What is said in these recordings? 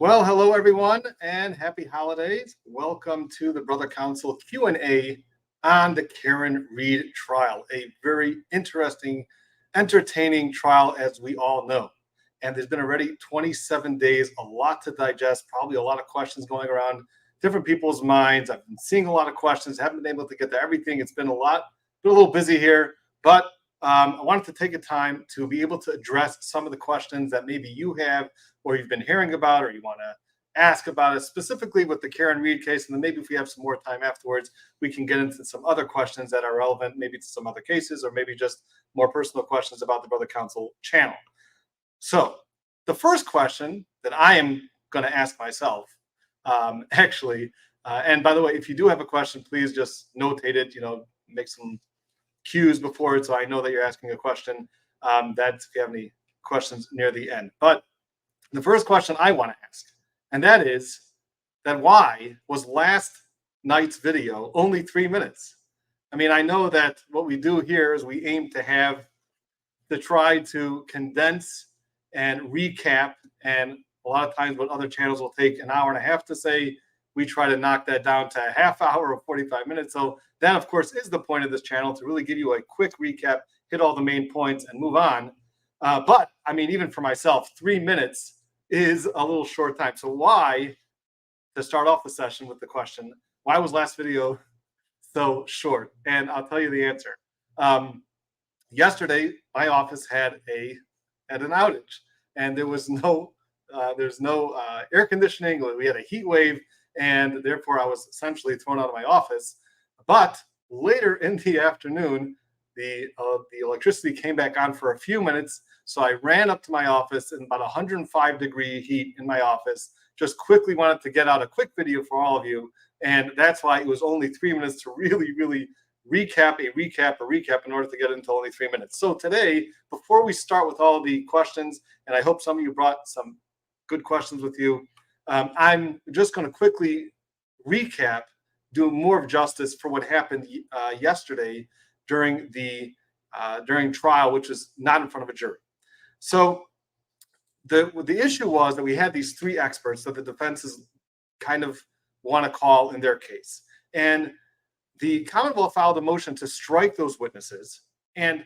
Well, hello everyone, and happy holidays. Welcome to the Brother Counsel Q&A on the Karen Reed trial. A very interesting, entertaining trial, as we all know. And there's been already 27 days, a lot to digest, probably a lot of questions going around different people's minds. I've been seeing a lot of questions, haven't been able to get to everything. It's been a little busy here, but I wanted to take a time to be able to address some of the questions that maybe you have or you've been hearing about or you want to ask about it, specifically with the Karen Reed case. And then maybe if we have some more time afterwards, we can get into some other questions that are relevant, maybe to some other cases, or maybe just more personal questions about the Brother Counsel channel. So the first question that I am going to ask myself, and by the way, if you do have a question, please just notate it, make some cues before it so I know that you're asking a question. That's if you have any questions near the end. But the first question I want to ask, and that is that why was last night's video only 3 minutes? I mean, I know that what we do here is we aim to try to condense and recap, and a lot of times what other channels will take an hour and a half to say, we try to knock that down to a half hour or 45 minutes. So that, of course, is the point of this channel, to really give you a quick recap, hit all the main points, and move on. But, I mean, even for myself, 3 minutes is a little short time. So why, to start off the session with the question, why was last video so short? And I'll tell you the answer. Yesterday, my office had an outage, and there's no air conditioning. We had a heat wave, and therefore I was essentially thrown out of my office. But later in the afternoon, the electricity came back on for a few minutes. So I ran up to my office in about 105-degree heat in my office, just quickly wanted to get out a quick video for all of you. And that's why it was only 3 minutes to really recap in order to get into only 3 minutes. So today, before we start with all the questions, and I hope some of you brought some good questions with you, I'm just going to quickly recap, do more of justice for what happened yesterday during trial, which was not in front of a jury. So the issue was that we had these three experts that the defenses kind of want to call in their case. And the Commonwealth filed a motion to strike those witnesses, and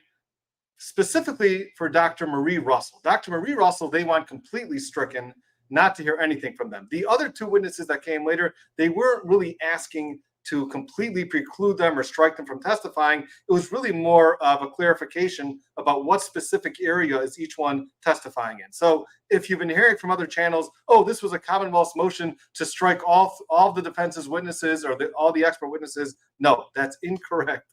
specifically for Dr. Marie Russell. Dr. Marie Russell, they want completely stricken, not to hear anything from them. The other two witnesses that came later, they weren't really asking to completely preclude them or strike them from testifying. It was really more of a clarification about what specific area is each one testifying in. So if you've been hearing from other channels, oh, this was a Commonwealth's motion to strike all the defense's witnesses or all the expert witnesses, no, that's incorrect.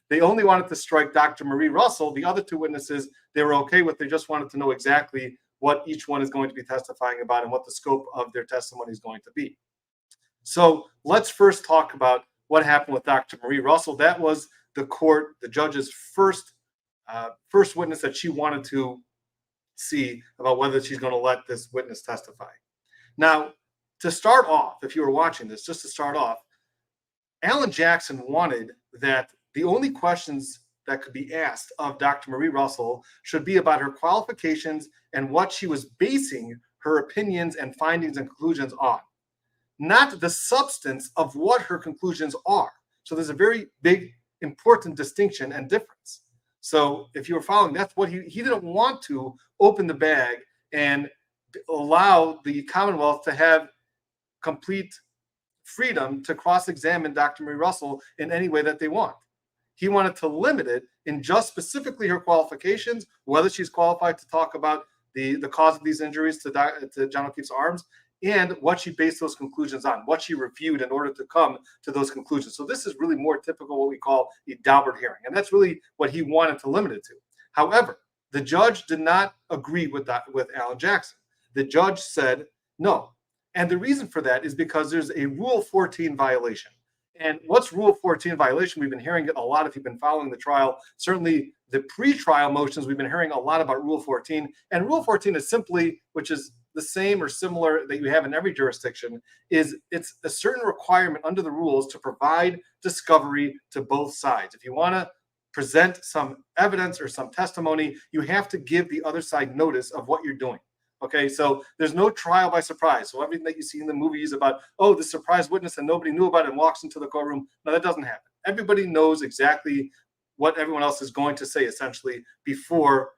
They only wanted to strike Dr. Marie Russell. The other two witnesses, they were okay with. They just wanted to know exactly what each one is going to be testifying about and what the scope of their testimony is going to be. So let's first talk about what happened with Dr. Marie Russell. That was the judge's first witness that she wanted to see about whether she's going to let this witness testify. Now, to start off, if you were watching this, just to start off, Alan Jackson wanted that the only questions that could be asked of Dr. Marie Russell should be about her qualifications and what she was basing her opinions and findings and conclusions on, not the substance of what her conclusions are. So there's a very big, important distinction and difference. So if you were following, that's what he didn't want to open the bag and allow the Commonwealth to have complete freedom to cross-examine Dr. Marie Russell in any way that they want. He wanted to limit it in just specifically her qualifications, whether she's qualified to talk about the cause of these injuries to John O'Keefe's arms, and what she based those conclusions on, what she reviewed in order to come to those conclusions. So this is really more typical what we call a Daubert hearing, and that's really what he wanted to limit it to. However, the judge did not agree with Alan Jackson. The judge said no, and the reason for that is because there's a Rule 14 violation. And what's Rule 14 violation? We've been hearing it a lot if you've been following the trial. Certainly the pre-trial motions, we've been hearing a lot about Rule 14. And Rule 14 is simply, which is the same or similar that you have in every jurisdiction, is it's a certain requirement under the rules to provide discovery to both sides. If you want to present some evidence or some testimony, you have to give the other side notice of what you're doing. Okay, so there's no trial by surprise. So everything that you see in the movies about, oh, the surprise witness and nobody knew about it and walks into the courtroom, no, that doesn't happen. Everybody knows exactly what everyone else is going to say, essentially, before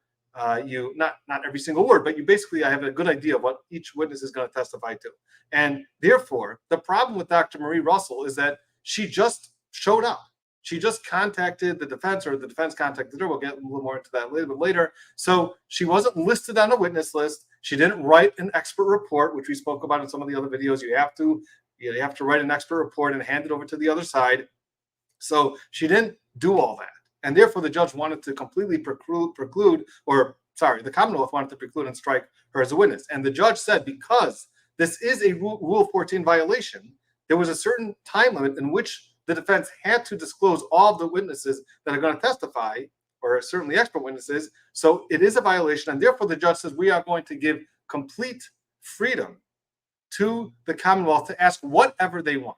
you, not every single word, but you basically have a good idea of what each witness is going to testify to. And therefore, the problem with Dr. Marie Russell is that she just showed up. She just contacted the defense, or the defense contacted her. We'll get a little more into that a little bit later. So she wasn't listed on a witness list. She didn't write an expert report, which we spoke about in some of the other videos. You have to write an expert report and hand it over to the other side. So she didn't do all that. And therefore, the judge wanted to completely the Commonwealth wanted to preclude and strike her as a witness. And the judge said, because this is a Rule 14 violation, there was a certain time limit in which the defense had to disclose all of the witnesses that are going to testify, or certainly expert witnesses. So it is a violation. And therefore, the judge says we are going to give complete freedom to the Commonwealth to ask whatever they want.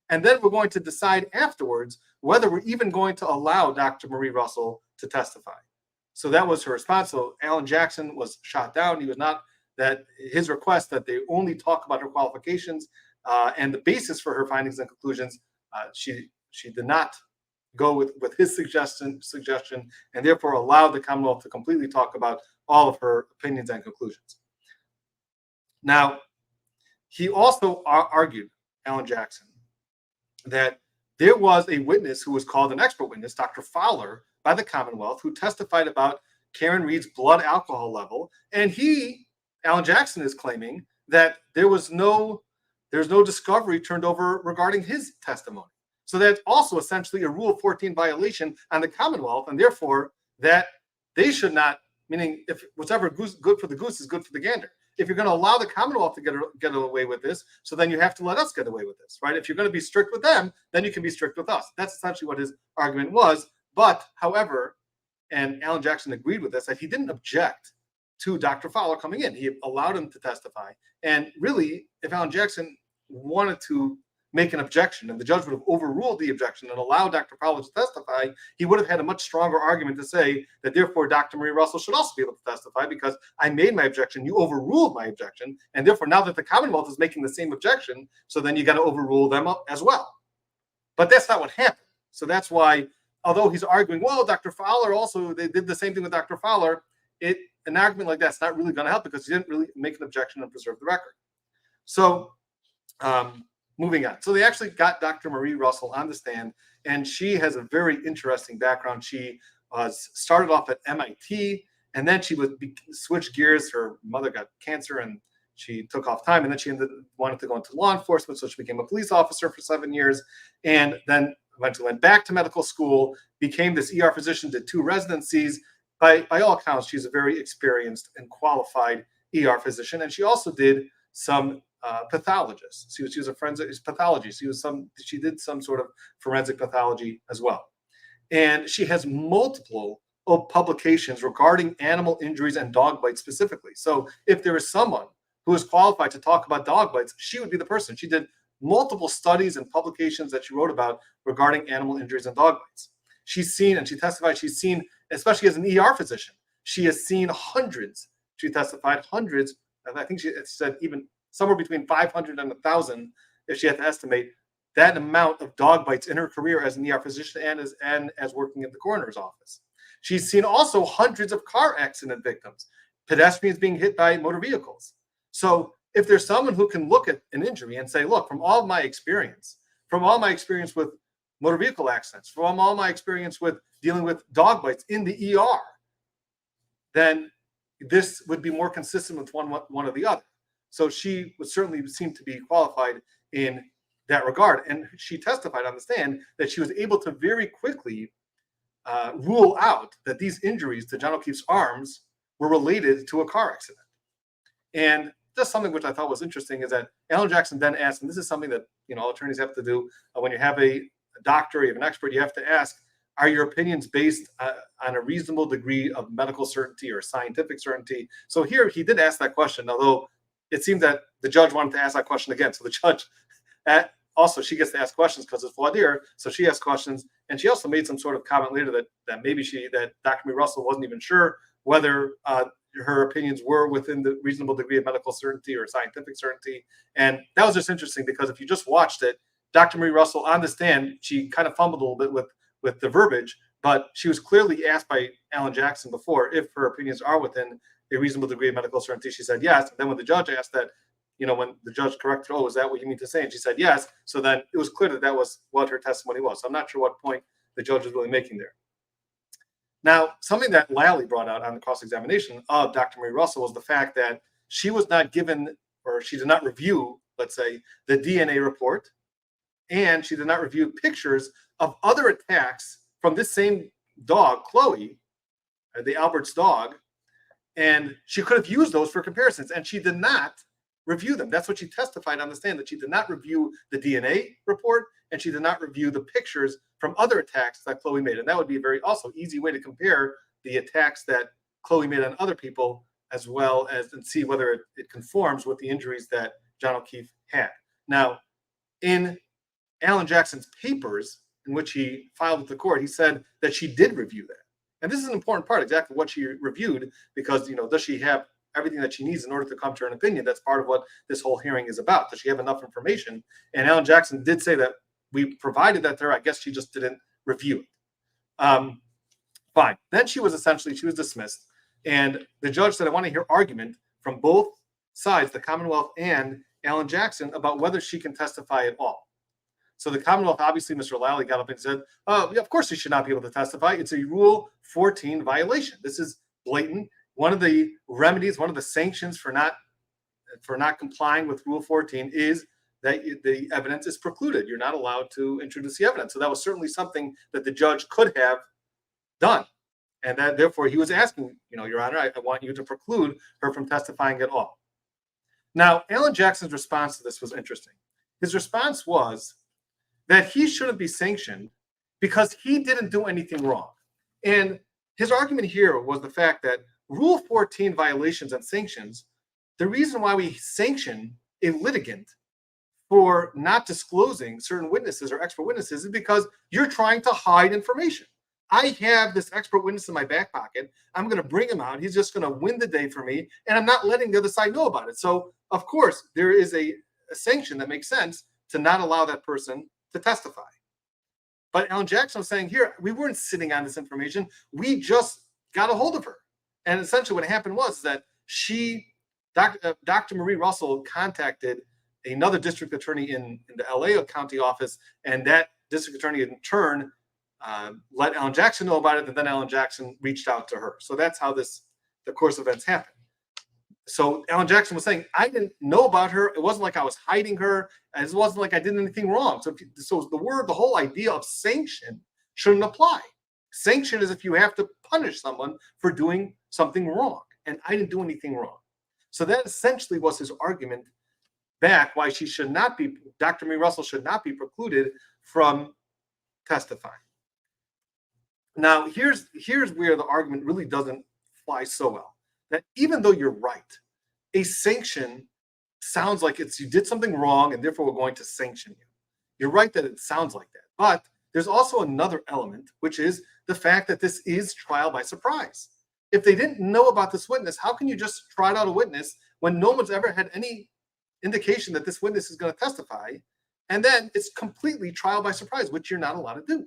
And then we're going to decide afterwards whether we're even going to allow Dr. Marie Russell to testify. So that was her response. So Alan Jackson was shot down. He was not, that his request that they only talk about her qualifications and the basis for her findings and conclusions. She did not go with his suggestion, and therefore allowed the Commonwealth to completely talk about all of her opinions and conclusions. Now, he also argued, Alan Jackson, that there was a witness who was called an expert witness, Dr. Fowler, by the Commonwealth, who testified about Karen Reed's blood alcohol level. And Alan Jackson, is claiming that there's no discovery turned over regarding his testimony. So that's also essentially a Rule 14 violation on the Commonwealth, and therefore that they should not, meaning if whatever good for the goose is good for the gander. If you're going to allow the Commonwealth to get away with this, so then you have to let us get away with this, right? If you're going to be strict with them, then you can be strict with us. That's essentially what his argument was. But, however, and Alan Jackson agreed with this, that he didn't object to Dr. Fowler coming in. He allowed him to testify. And really, if Alan Jackson wanted to make an objection and the judge would have overruled the objection and allowed Dr. Fowler to testify, he would have had a much stronger argument to say that therefore Dr. Marie Russell should also be able to testify because I made my objection, you overruled my objection, and therefore now that the Commonwealth is making the same objection, so then you got to overrule them as well. But that's not what happened. So that's why, although he's arguing, well, Dr. Fowler also, they did the same thing with Dr. Fowler, an argument like that's not really going to help because he didn't really make an objection and preserve the record. So moving on. So they actually got Dr. Marie Russell on the stand, and she has a very interesting background. She started off at MIT, and then she would switch gears. Her mother got cancer, and she took off time, and then she wanted to go into law enforcement, so she became a police officer for 7 years, and then eventually went back to medical school, became this ER physician, did 2 residencies. By all accounts, she's a very experienced and qualified ER physician, and she also did some pathologist. She was a forensic pathology. She did some sort of forensic pathology as well. And she has multiple publications regarding animal injuries and dog bites specifically. So if there is someone who is qualified to talk about dog bites, she would be the person. She did multiple studies and publications that she wrote about regarding animal injuries and dog bites. She's seen, and she testified, she's seen, especially as an ER physician, she has seen hundreds. She testified hundreds, and I think she said even somewhere between 500 and 1,000, if she had to estimate that amount of dog bites in her career as an ER physician and as working at the coroner's office. She's seen also hundreds of car accident victims, pedestrians being hit by motor vehicles. So if there's someone who can look at an injury and say, look, from all of my experience with motor vehicle accidents, from all my experience with dealing with dog bites in the ER, then this would be more consistent with one or the other. So she would certainly seem to be qualified in that regard. And she testified on the stand that she was able to very quickly rule out that these injuries to John O'Keefe's arms were related to a car accident. And just something which I thought was interesting is that Alan Jackson then asked, and this is something that all attorneys have to do when you have a doctor, you have an expert, you have to ask, are your opinions based on a reasonable degree of medical certainty or scientific certainty? So here he did ask that question, although it seemed that the judge wanted to ask that question again. So the judge, also she gets to ask questions because it's voir dire. So she asked questions, and she also made some sort of comment later that maybe that Dr. Marie Russell wasn't even sure whether her opinions were within the reasonable degree of medical certainty or scientific certainty. And that was just interesting because if you just watched it, Dr. Marie Russell on the stand, she kind of fumbled a little bit with the verbiage, but she was clearly asked by Alan Jackson before if her opinions are within a reasonable degree of medical certainty. She said yes. And then when the judge asked that, when the judge corrected, oh, is that what you mean to say? And she said yes. So then it was clear that that was what her testimony was. So I'm not sure what point the judge was really making there. Now, something that Lally brought out on the cross-examination of Dr. Marie Russell was the fact that she was not given, or she did not review, let's say, the DNA report, and she did not review pictures of other attacks from this same dog, Chloe, the Albert's dog, and she could have used those for comparisons, and she did not review them. That's what she testified on the stand, that she did not review the DNA report, and she did not review the pictures from other attacks that Chloe made. And that would be a very also easy way to compare the attacks that Chloe made on other people, as well as and see whether it conforms with the injuries that John O'Keefe had. Now, in Alan Jackson's papers, in which he filed with the court, he said that she did review that. And this is an important part, exactly what she reviewed, because, does she have everything that she needs in order to come to an opinion? That's part of what this whole hearing is about. Does she have enough information? And Alan Jackson did say that we provided that to her. I guess she just didn't review it. Fine. Then she was dismissed. And the judge said, I want to hear argument from both sides, the Commonwealth and Alan Jackson, about whether she can testify at all. So the Commonwealth, obviously, Mr. Lally got up and said, yeah, of course she should not be able to testify. It's a Rule 14 violation. This is blatant. One of the remedies, one of the sanctions for not complying with Rule 14 is that the evidence is precluded. You're not allowed to introduce the evidence. So that was certainly something that the judge could have done. And that therefore he was asking, Your Honor, I want you to preclude her from testifying at all. Now, Alan Jackson's response to this was interesting. His response was that he shouldn't be sanctioned because he didn't do anything wrong. And his argument here was the fact that Rule 14 violations and sanctions, the reason why we sanction a litigant for not disclosing certain witnesses or expert witnesses is because you're trying to hide information. I have this expert witness in my back pocket. I'm going to bring him out. He's just going to win the day for me, and I'm not letting the other side know about it. So, of course, there is a sanction that makes sense to not allow that person to testify. But Alan Jackson was saying here, we weren't sitting on this information. We just got a hold of her. And essentially what happened was that Dr. Marie Russell contacted another district attorney in the LA County office, and that district attorney in turn let Alan Jackson know about it, and then Alan Jackson reached out to her. So that's how the course of events happened. So Alan Jackson was saying, I didn't know about her. It wasn't like I was hiding her. It wasn't like I did anything wrong. So the whole idea of sanction shouldn't apply. Sanction is if you have to punish someone for doing something wrong. And I didn't do anything wrong. So that essentially was his argument back why Dr. Marie Russell should not be precluded from testifying. Now, here's where the argument really doesn't fly so well. That even though you're right, a sanction sounds like you did something wrong and therefore we're going to sanction you. You're right that it sounds like that. But there's also another element, which is the fact that this is trial by surprise. If they didn't know about this witness, how can you just trot out a witness when no one's ever had any indication that this witness is going to testify? And then it's completely trial by surprise, which you're not allowed to do.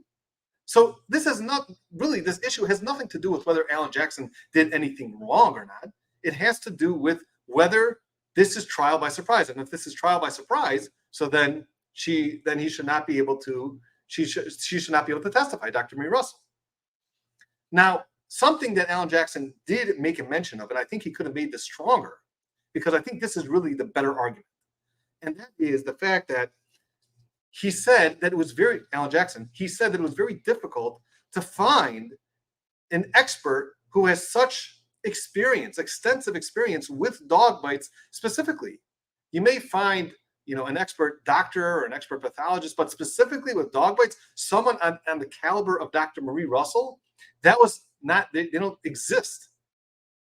So this issue has nothing to do with whether Alan Jackson did anything wrong or not. It has to do with whether this is trial by surprise. And if this is trial by surprise, so then she should not be able to testify, Dr. Marie Russell. Now, something that Alan Jackson did make a mention of, and I think he could have made this stronger, because I think this is really the better argument. And that is the fact that he said that Alan Jackson said that it was very difficult to find an expert who has such extensive experience with dog bites specifically. You may find, an expert doctor or an expert pathologist, but specifically with dog bites, someone on the caliber of Dr. Marie Russell, they don't exist.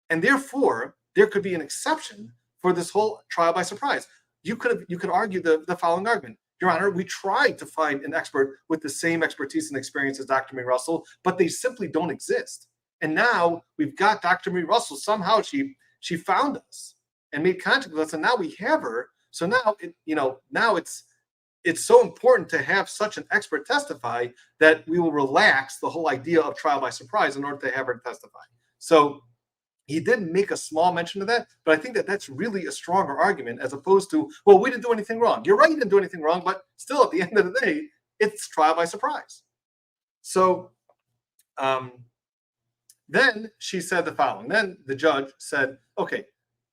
And therefore, there could be an exception for this whole trial by surprise. You could argue the following argument. Your Honor, we tried to find an expert with the same expertise and experience as Dr. Marie Russell, but they simply don't exist. And now we've got Dr. Marie Russell. Somehow she found us and made contact with us, and now we have her. So now now it's so important to have such an expert testify that we will relax the whole idea of trial by surprise in order to have her testify. So he did make a small mention of that, but I think that that's really a stronger argument as opposed to, well, we didn't do anything wrong. You're right, you didn't do anything wrong, but still at the end of the day, it's trial by surprise. So then she said the following. Then the judge said, okay,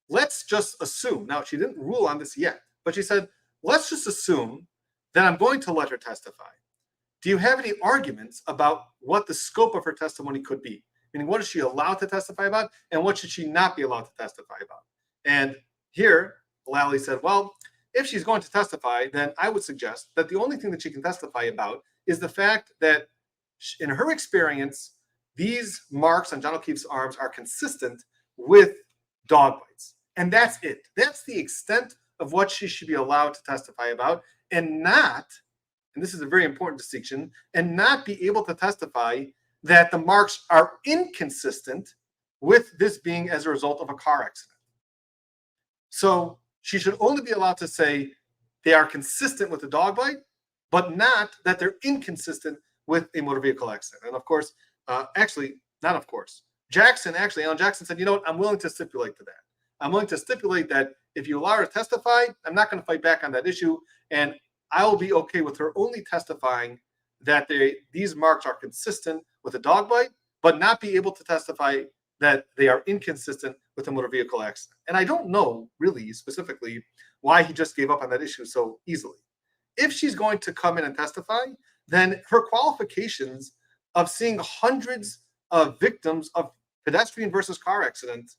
let's just assume. Now, she didn't rule on this yet, but she said, let's just assume that I'm going to let her testify. Do you have any arguments about what the scope of her testimony could be? Meaning, what is she allowed to testify about, and what should she not be allowed to testify about? And here, Lally said, well, if she's going to testify, then I would suggest that the only thing that she can testify about is the fact that, in her experience, these marks on John O'Keefe's arms are consistent with dog bites. And that's it. That's the extent of what she should be allowed to testify about, and not, and this is a very important distinction, and not be able to testify that the marks are inconsistent with this being as a result of a car accident. So she should only be allowed to say they are consistent with the dog bite, but not that they're inconsistent with a motor vehicle accident. And of course, actually, not of course. Alan Jackson said, you know what, I'm willing to stipulate to that. I'm willing to stipulate that if you allow her to testify, I'm not going to fight back on that issue, and I will be okay with her only testifying that these marks are consistent with a dog bite, but not be able to testify that they are inconsistent with a motor vehicle accident. And I don't know really specifically why he just gave up on that issue so easily. If she's going to come in and testify, then her qualifications of seeing hundreds of victims of pedestrian versus car accidents,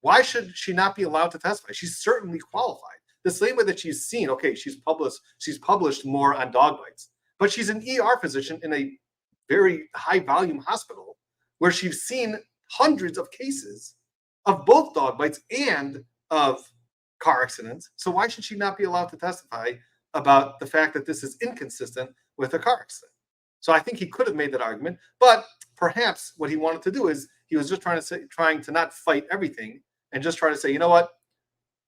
why should she not be allowed to testify? She's certainly qualified. The same way that she's seen, okay, she's published more on dog bites, but she's an ER physician in a very high volume hospital where she's seen hundreds of cases of both dog bites and of car accidents. So why should she not be allowed to testify about the fact that this is inconsistent with a car accident? So I think he could have made that argument, but perhaps what he wanted to do is he was just trying to not fight everything and just try to say, you know what,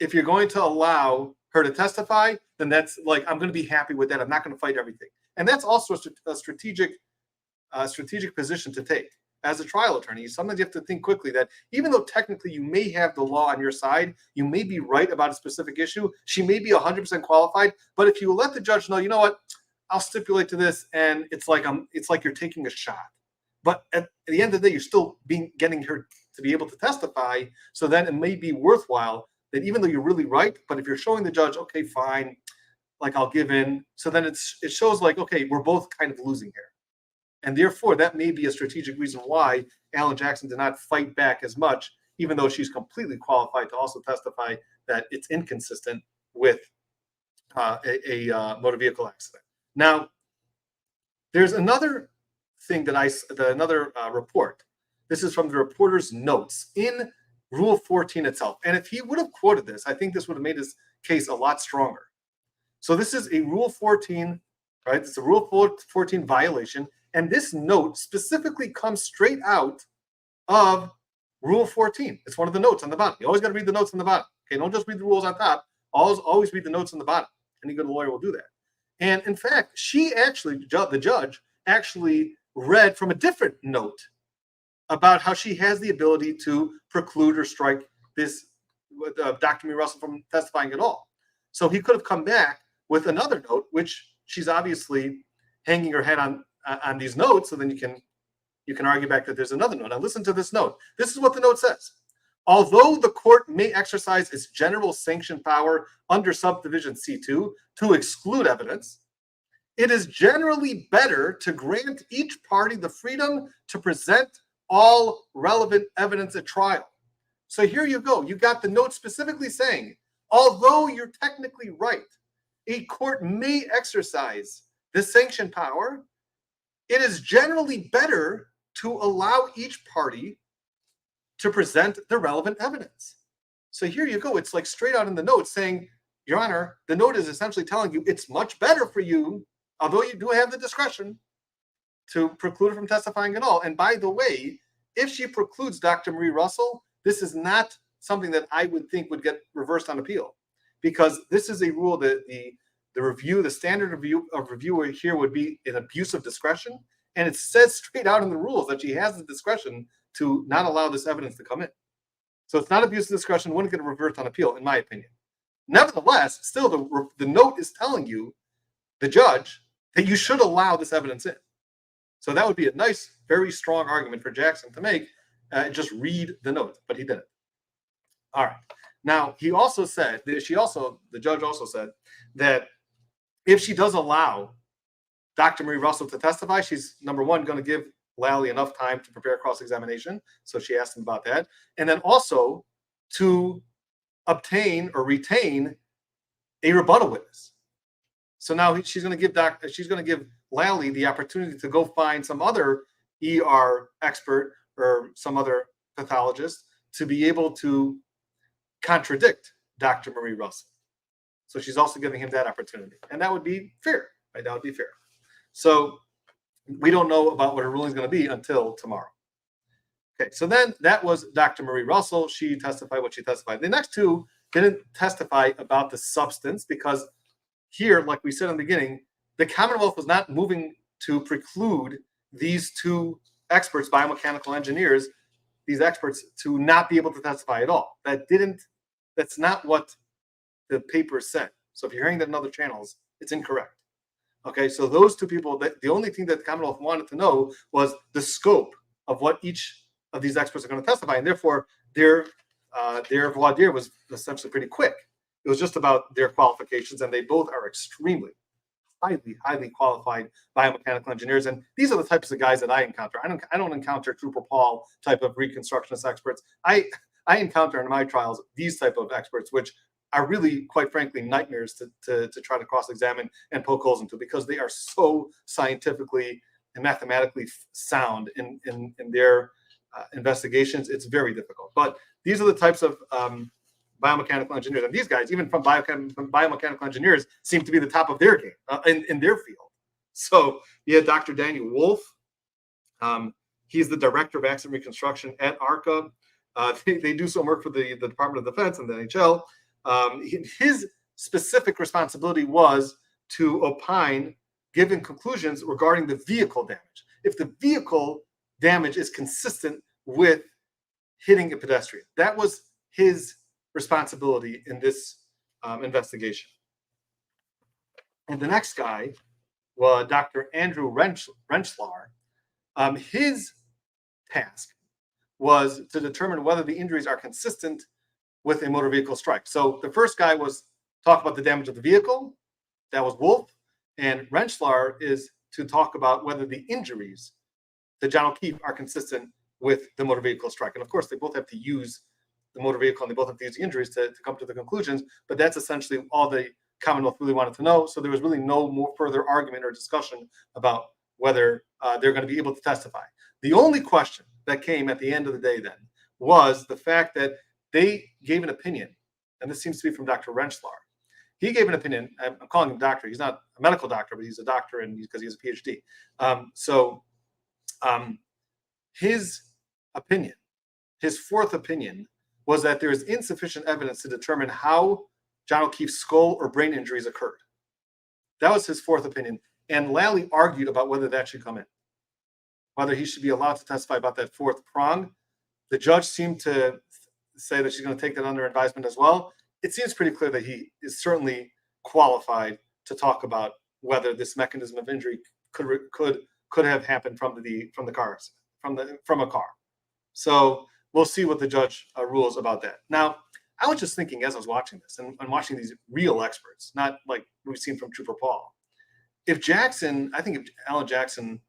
if you're going to allow her to testify, then that's like, I'm going to be happy with that. I'm not going to fight everything. And that's also a strategic position to take. As a trial attorney, sometimes you have to think quickly that even though technically you may have the law on your side, you may be right about a specific issue, she may be 100% qualified, but if you let the judge know, you know what, I'll stipulate to this, and it's like you're taking a shot. But at the end of the day, you're still getting her to be able to testify, so then it may be worthwhile that even though you're really right, but if you're showing the judge, okay, fine, like I'll give in, so then it shows like, okay, we're both kind of losing here. And therefore, that may be a strategic reason why Alan Jackson did not fight back as much, even though she's completely qualified to also testify that it's inconsistent with a motor vehicle accident. Now, there's another thing another report. This is from the reporter's notes in Rule 14 itself. And if he would have quoted this, I think this would have made his case a lot stronger. So this is a Rule 14, right? It's a Rule 14 violation. And this note specifically comes straight out of Rule 14. It's one of the notes on the bottom. You always got to read the notes on the bottom. Okay, don't just read the rules on top. Always read the notes on the bottom. Any good lawyer will do that. And in fact, the judge actually read from a different note about how she has the ability to preclude or strike this Dr. Marie Russell from testifying at all. So he could have come back with another note, which she's obviously hanging her head on these notes, so then you can argue back that there's another note. Now listen to this note. This is what the note says. Although the court may exercise its general sanction power under subdivision C2 to exclude evidence, it is generally better to grant each party the freedom to present all relevant evidence at trial. So here you go. You got the note specifically saying, although you're technically right, a court may exercise the sanction power, it is generally better to allow each party to present the relevant evidence. So here you go. It's like straight out in the note saying, Your Honor, the note is essentially telling you it's much better for you, although you do have the discretion, to preclude her from testifying at all. And by the way, if she precludes Dr. Marie Russell, this is not something that I would think would get reversed on appeal, because this is a rule that the standard reviewer here would be an abuse of discretion, and it says straight out in the rules that she has the discretion to not allow this evidence to come in. So it's not abuse of discretion, wouldn't get reversed on appeal, in my opinion. Nevertheless, still the note is telling you, the judge, that you should allow this evidence in. So that would be a nice, very strong argument for Jackson to make. Just read the note, but he didn't. All right. Now, he also said, the judge also said that if she does allow Dr. Marie Russell to testify, she's, number one, going to give Lally enough time to prepare cross-examination. So she asked him about that. And then also to obtain or retain a rebuttal witness. So now she's going to give Lally the opportunity to go find some other ER expert or some other pathologist to be able to contradict Dr. Marie Russell. So she's also giving him that opportunity. And that would be fair, right? That would be fair. So we don't know about what her ruling is going to be until tomorrow. Okay, so then that was Dr. Marie Russell. She testified what she testified. The next two didn't testify about the substance, because here, like we said in the beginning, the Commonwealth was not moving to preclude these two experts, biomechanical engineers, these experts, to not be able to testify at all. That's not what the paper said. So if you're hearing that in other channels, it's incorrect. Okay, so those two people, the only thing that the Commonwealth wanted to know was the scope of what each of these experts are going to testify, and therefore their voir dire was essentially pretty quick. It was just about their qualifications, and they both are extremely highly qualified biomechanical engineers. And these are the types of guys that I encounter. I don't encounter Trooper Paul type of reconstructionist experts. I encounter in my trials these type of experts, which are really, quite frankly, nightmares to try to cross-examine and poke holes into, because they are so scientifically and mathematically sound in their investigations. It's very difficult. But these are the types of biomechanical engineers, and these guys, even from biomechanical engineers, seem to be the top of their game in their field. So you had Dr. Daniel Wolf. He's the director of accident reconstruction at ARCA. They do some work for the Department of Defense and the NHL. His specific responsibility was to opine, giving conclusions regarding the vehicle damage. If the vehicle damage is consistent with hitting a pedestrian, that was his responsibility in this investigation. And the next guy was Dr. Andrew Rentschler. His task was to determine whether the injuries are consistent with a motor vehicle strike. So the first guy was talk about the damage of the vehicle. That was Wolf. And Rentschler is to talk about whether the injuries to John O'Keefe are consistent with the motor vehicle strike. And of course, they both have to use the motor vehicle, and they both have to use the injuries to come to the conclusions. But that's essentially all the Commonwealth really wanted to know. So there was really no more further argument or discussion about whether they're going to be able to testify. The only question that came at the end of the day then was the fact that they gave an opinion, and this seems to be from Dr. Rentschler. He gave an opinion. I'm calling him doctor. He's not a medical doctor, but he's a doctor, and because he has a PhD. His opinion, his fourth opinion, was that there is insufficient evidence to determine how John O'Keefe's skull or brain injuries occurred. That was his fourth opinion. And Lally argued about whether that should come in, whether he should be allowed to testify about that fourth prong. The judge seemed to say that she's going to take that under advisement as well. It seems pretty clear that he is certainly qualified to talk about whether this mechanism of injury could have happened from a car. So we'll see what the judge rules about that. Now, I was just thinking as I was watching this and watching these real experts, not like we've seen from Trooper Paul. If Alan Jackson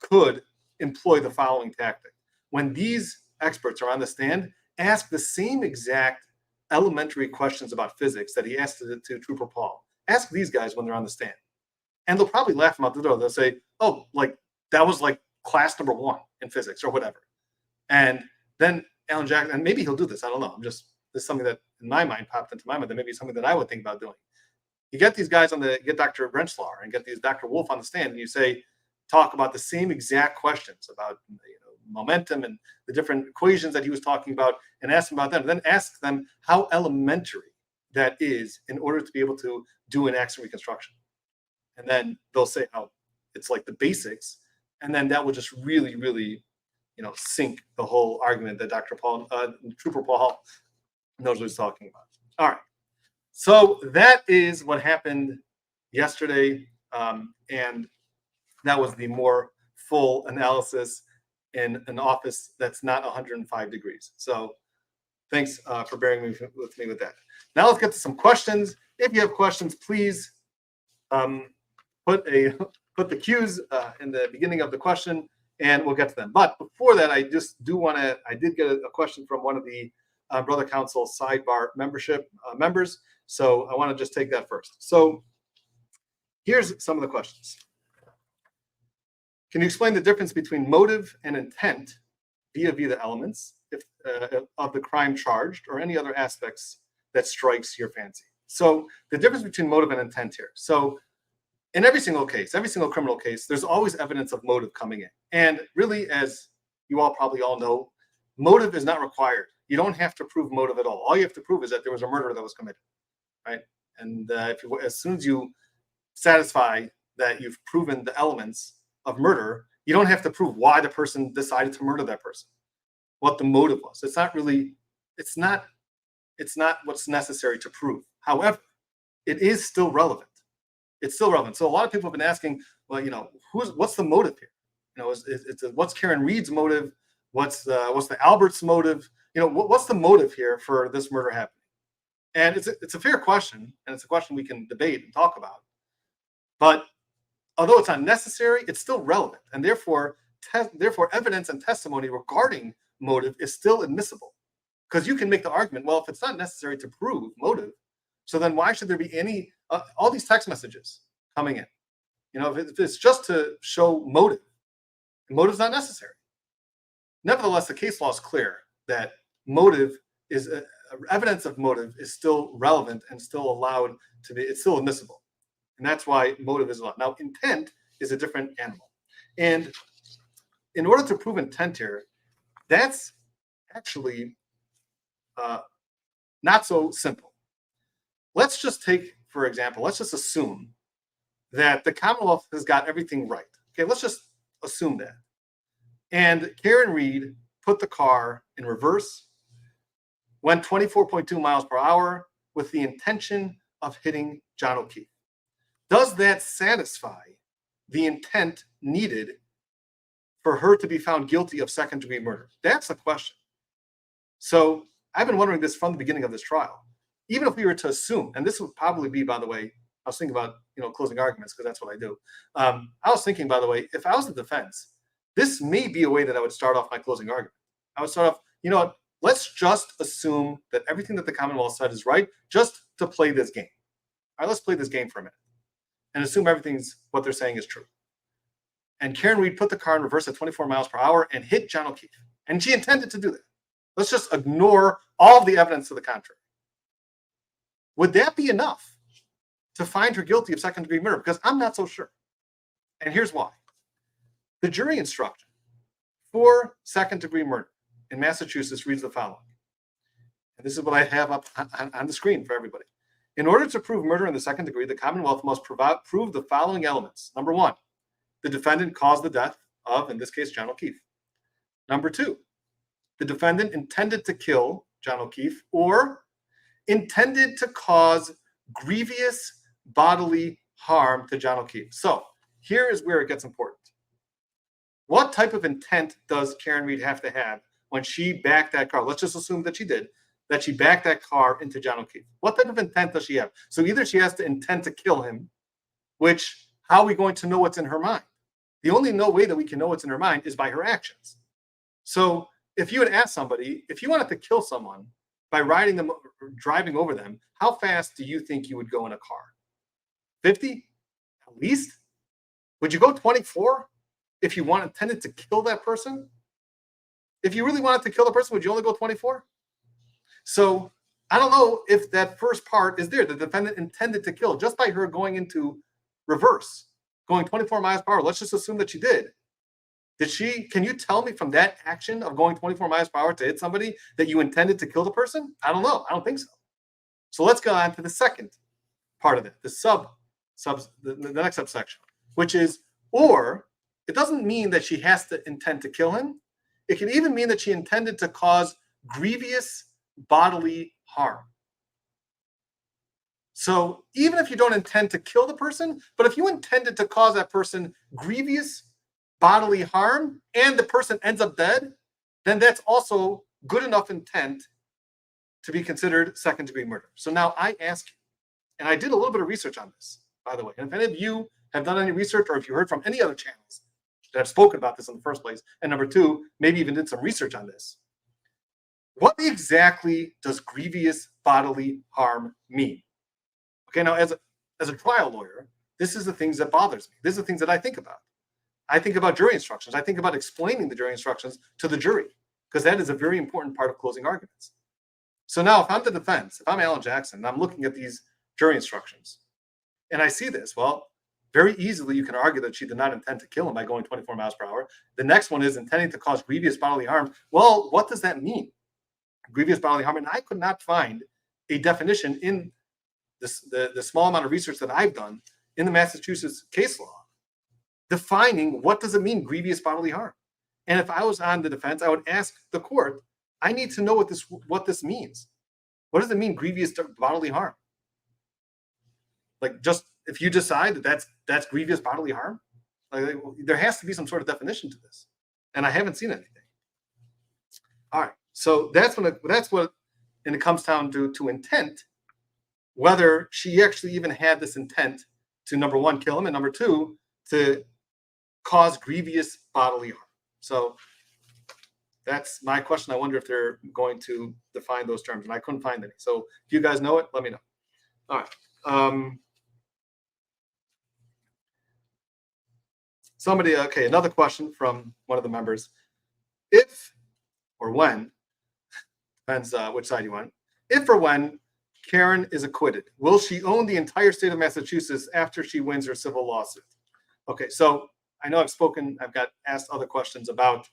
could employ the following tactic: when these experts are on the stand, ask the same exact elementary questions about physics that he asked to Trooper Paul. Ask these guys when they're on the stand. And they'll probably laugh him out the door. They'll say, oh, like that was like class number 1 in physics or whatever. And then Alan Jackson, and maybe he'll do this, I don't know. This is something that in my mind popped into my mind that maybe something that I would think about doing. You get these guys get Dr. Rentschler and get these Dr. Wolf on the stand, and you say, talk about the same exact questions about momentum and the different equations that he was talking about, and ask them about them. Then ask them how elementary that is in order to be able to do an accident reconstruction. And then they'll say how it's like the basics, and then that will just really, really, sink the whole argument that Trooper Paul knows what he's talking about. All right, so that is what happened yesterday, and that was the more full analysis in an office that's not 105 degrees. So thanks for bearing with me with that. Now let's get to some questions. If you have questions, please put the cues in the beginning of the question, and we'll get to them. But before that, I did get a question from one of the Brother Counsel sidebar members. So I want to just take that first. So here's some of the questions. Can you explain the difference between motive and intent via the elements of the crime charged, or any other aspects that strikes your fancy? So the difference between motive and intent here. So in every single criminal case, there's always evidence of motive coming in. And really, as you all probably all know, motive is not required. You don't have to prove motive at all. All you have to prove is that there was a murder that was committed, right? And as soon as you satisfy that you've proven the elements of murder, you don't have to prove why the person decided to murder that person, what the motive was. It's not what's necessary to prove. However, it is still relevant. It's still relevant. So a lot of people have been asking, well, what's the motive here? What's Karen Reed's motive? What's the Albert's motive? What's the motive here for this murder happening? And it's a fair question, and it's a question we can debate and talk about. But although it's unnecessary, it's still relevant, and therefore evidence and testimony regarding motive is still admissible, because you can make the argument, well, if it's not necessary to prove motive, so then why should there be any all these text messages coming in? If it's just to show motive, motive's not necessary. Nevertheless, the case law is clear that motive is evidence of motive is still relevant and still allowed to be. It's still admissible, and that's why motive is allowed. Now, intent is a different animal, and in order to prove intent here, that's actually not so simple. Let's just take, for example, let's just assume that the Commonwealth has got everything right. Okay, let's just assume that. And Karen Reed put the car in reverse, went 24.2 miles per hour with the intention of hitting John O'Keefe. Does that satisfy the intent needed for her to be found guilty of second-degree murder? That's the question. So I've been wondering this from the beginning of this trial. Even if we were to assume, and this would probably be, by the way, I was thinking about closing arguments, because that's what I do. I was thinking, by the way, if I was the defense, this may be a way that I would start off my closing argument. I would start off, let's just assume that everything that the Commonwealth said is right, just to play this game. All right, let's play this game for a minute and assume what they're saying is true. And Karen Reed put the car in reverse at 24 miles per hour and hit John O'Keefe. And she intended to do that. Let's just ignore all of the evidence to the contrary. Would that be enough to find her guilty of second-degree murder? Because I'm not so sure. And here's why. The jury instruction for second-degree murder in Massachusetts reads the following. And this is what I have up on the screen for everybody. In order to prove murder in the second degree, the Commonwealth must prove the following elements. Number one, the defendant caused the death of, in this case, John O'Keefe. Number two, the defendant intended to kill John O'Keefe or intended to cause grievous bodily harm to John O'Keefe. So here is where it gets important. What type of intent does Karen Reed have to have when she backed that car? Let's just assume that she did, that she backed that car into John O'Keefe. What type of intent does she have? So either she has to intend to kill him, which, how are we going to know what's in her mind? The only way that we can know what's in her mind is by her actions. So if you had asked somebody, if you wanted to kill someone by driving over them, how fast do you think you would go in a car? 50 at least? Would you go 24 if you intended to kill that person? If you really wanted to kill the person, would you only go 24? So I don't know if that first part is there. The defendant intended to kill just by her going into reverse, going 24 miles per hour. Let's just assume that she did. Can you tell me from that action of going 24 miles per hour to hit somebody that you intended to kill the person? I don't know. I don't think so. So let's go on to the second part of it, the next subsection, which is, or it doesn't mean that she has to intend to kill him. It can even mean that she intended to cause grievous bodily harm. So even if you don't intend to kill the person, but if you intended to cause that person grievous bodily harm and the person ends up dead, then that's also good enough intent to be considered second-degree murder. So now I ask you, and I did a little bit of research on this, by the way, and if any of you have done any research or if you heard from any other channels that have spoken about this in the first place, and number two, maybe even did some research on this, what exactly does grievous bodily harm mean? Okay, now as a trial lawyer, this is the things that bothers me. This is the things that I think about. I think about jury instructions. I think about explaining the jury instructions to the jury, because that is a very important part of closing arguments. So now if I'm the defense, if I'm Alan Jackson, and I'm looking at these jury instructions, and I see this, well, very easily you can argue that she did not intend to kill him by going 24 miles per hour. The next one is intending to cause grievous bodily harm. Well, what does that mean? Grievous bodily harm. And I could not find a definition in the small amount of research that I've done in the Massachusetts case law defining what does it mean, grievous bodily harm. And if I was on the defense, I would ask the court, I need to know what this means. What does it mean, grievous bodily harm? Like, just if you decide that that's grievous bodily harm, like, there has to be some sort of definition to this, and I haven't seen anything. All right, so that's what, and it comes down to intent, whether she actually even had this intent to, number one, kill him, and number two, to cause grievous bodily harm. So that's my question. I wonder if they're going to define those terms, and I couldn't find any. So if you guys know it, let me know. All right. Okay, another question from one of the members. If or when, depends which side you want, if or when Karen is acquitted, will she own the entire state of Massachusetts after she wins her civil lawsuit? Okay, so I know I've got asked other questions about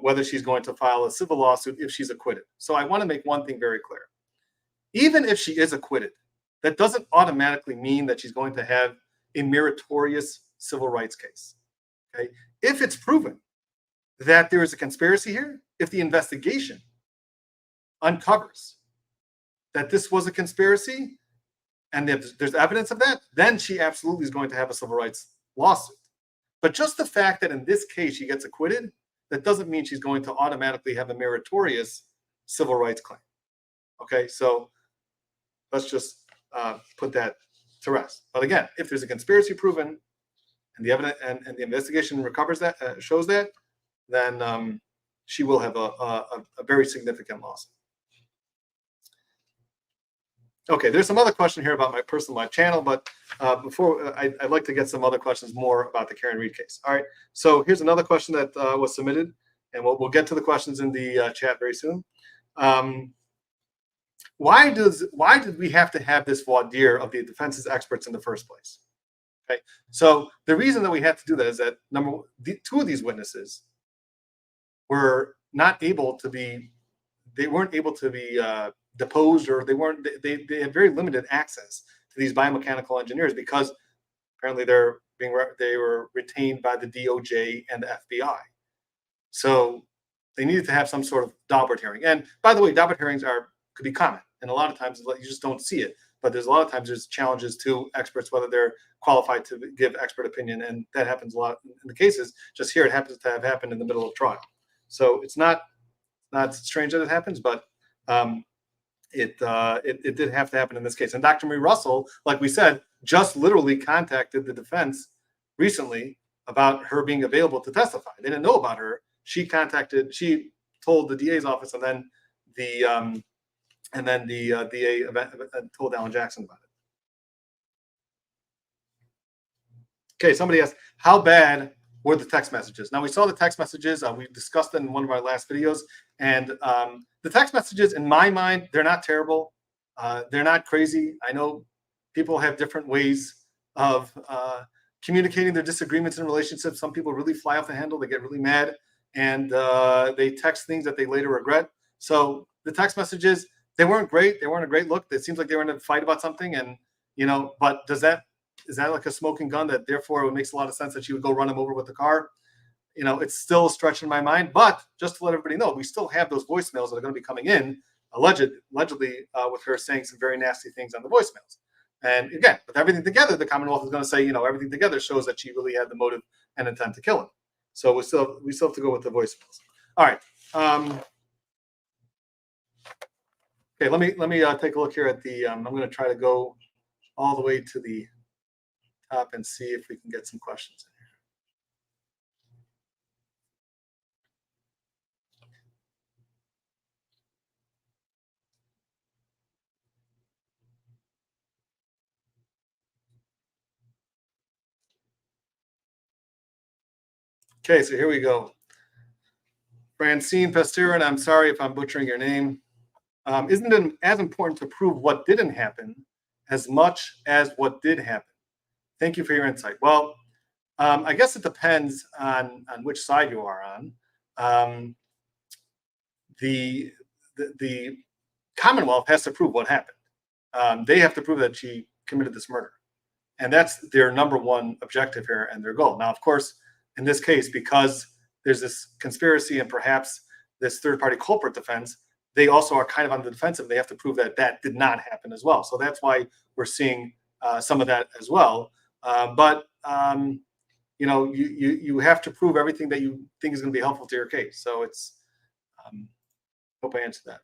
whether she's going to file a civil lawsuit if she's acquitted. So I want to make one thing very clear. Even if she is acquitted, that doesn't automatically mean that she's going to have a meritorious civil rights case. Okay? If it's proven that there is a conspiracy here, if the investigation uncovers that this was a conspiracy and there's evidence of that, then she absolutely is going to have a civil rights lawsuit. But just the fact that in this case she gets acquitted, that doesn't mean she's going to automatically have a meritorious civil rights claim. Okay, so let's just put that to rest. But again, if there's a conspiracy proven and the evidence and the investigation recovers that, shows that, then she will have a very significant loss. Okay, there's some other question here about my channel, but before I'd like to get some other questions more about the Karen Reed case. All right, so here's another question that was submitted, and we'll get to the questions in the chat very soon. Why did we have to have this voir dire of the defense's experts in the first place? Okay, so the reason that we had to do that is that two of these witnesses were not able to be, they weren't able to be deposed, or they had very limited access to these biomechanical engineers because apparently they were retained by the DOJ and the FBI. So they needed to have some sort of Daubert hearing. And by the way, Daubert hearings could be common, and a lot of times you just don't see it. But there's a lot of times there's challenges to experts whether they're qualified to give expert opinion, and that happens a lot in the cases. Just here, it happens to have happened in the middle of trial, so it's not strange that it happens, but it did have to happen in this case. And Dr. Marie Russell, like we said, just literally contacted the defense recently about her being available to testify. They didn't know about her. She told the DA's office, and then the DA told Alan Jackson about it. Okay, somebody asked, how bad were the text messages? Now, we saw the text messages. We discussed it in one of our last videos. And the text messages, in my mind, they're not terrible. They're not crazy. I know people have different ways of communicating their disagreements in relationships. Some people really fly off the handle. They get really mad, and they text things that they later regret. So the text messages, they weren't great. They weren't a great look. It seems like they were in a fight about something, and but is that like a smoking gun that therefore it makes a lot of sense that she would go run him over with the car? It's still a stretch in my mind. But just to let everybody know, we still have those voicemails that are going to be coming in, allegedly, with her saying some very nasty things on the voicemails. And again, with everything together, the Commonwealth is going to say, everything together shows that she really had the motive and intent to kill him. So we still have to go with the voicemails. All right. Okay, let me take a look here at the. I'm going to try to go all the way to the top and see if we can get some questions in here. Okay, so here we go. Francine Pastera, I'm sorry if I'm butchering your name. Isn't it as important to prove what didn't happen as much as what did happen? Thank you for your insight. Well, I guess it depends on which side you are on. The Commonwealth has to prove what happened. They have to prove that she committed this murder, and that's their number one objective here and their goal. Now, of course, in this case, because there's this conspiracy and perhaps this third-party culprit defense, they also are kind of on the defensive. They have to prove that that did not happen as well. So that's why we're seeing some of that as well. But you have to prove everything that you think is going to be helpful to your case. So it's hope I answered that.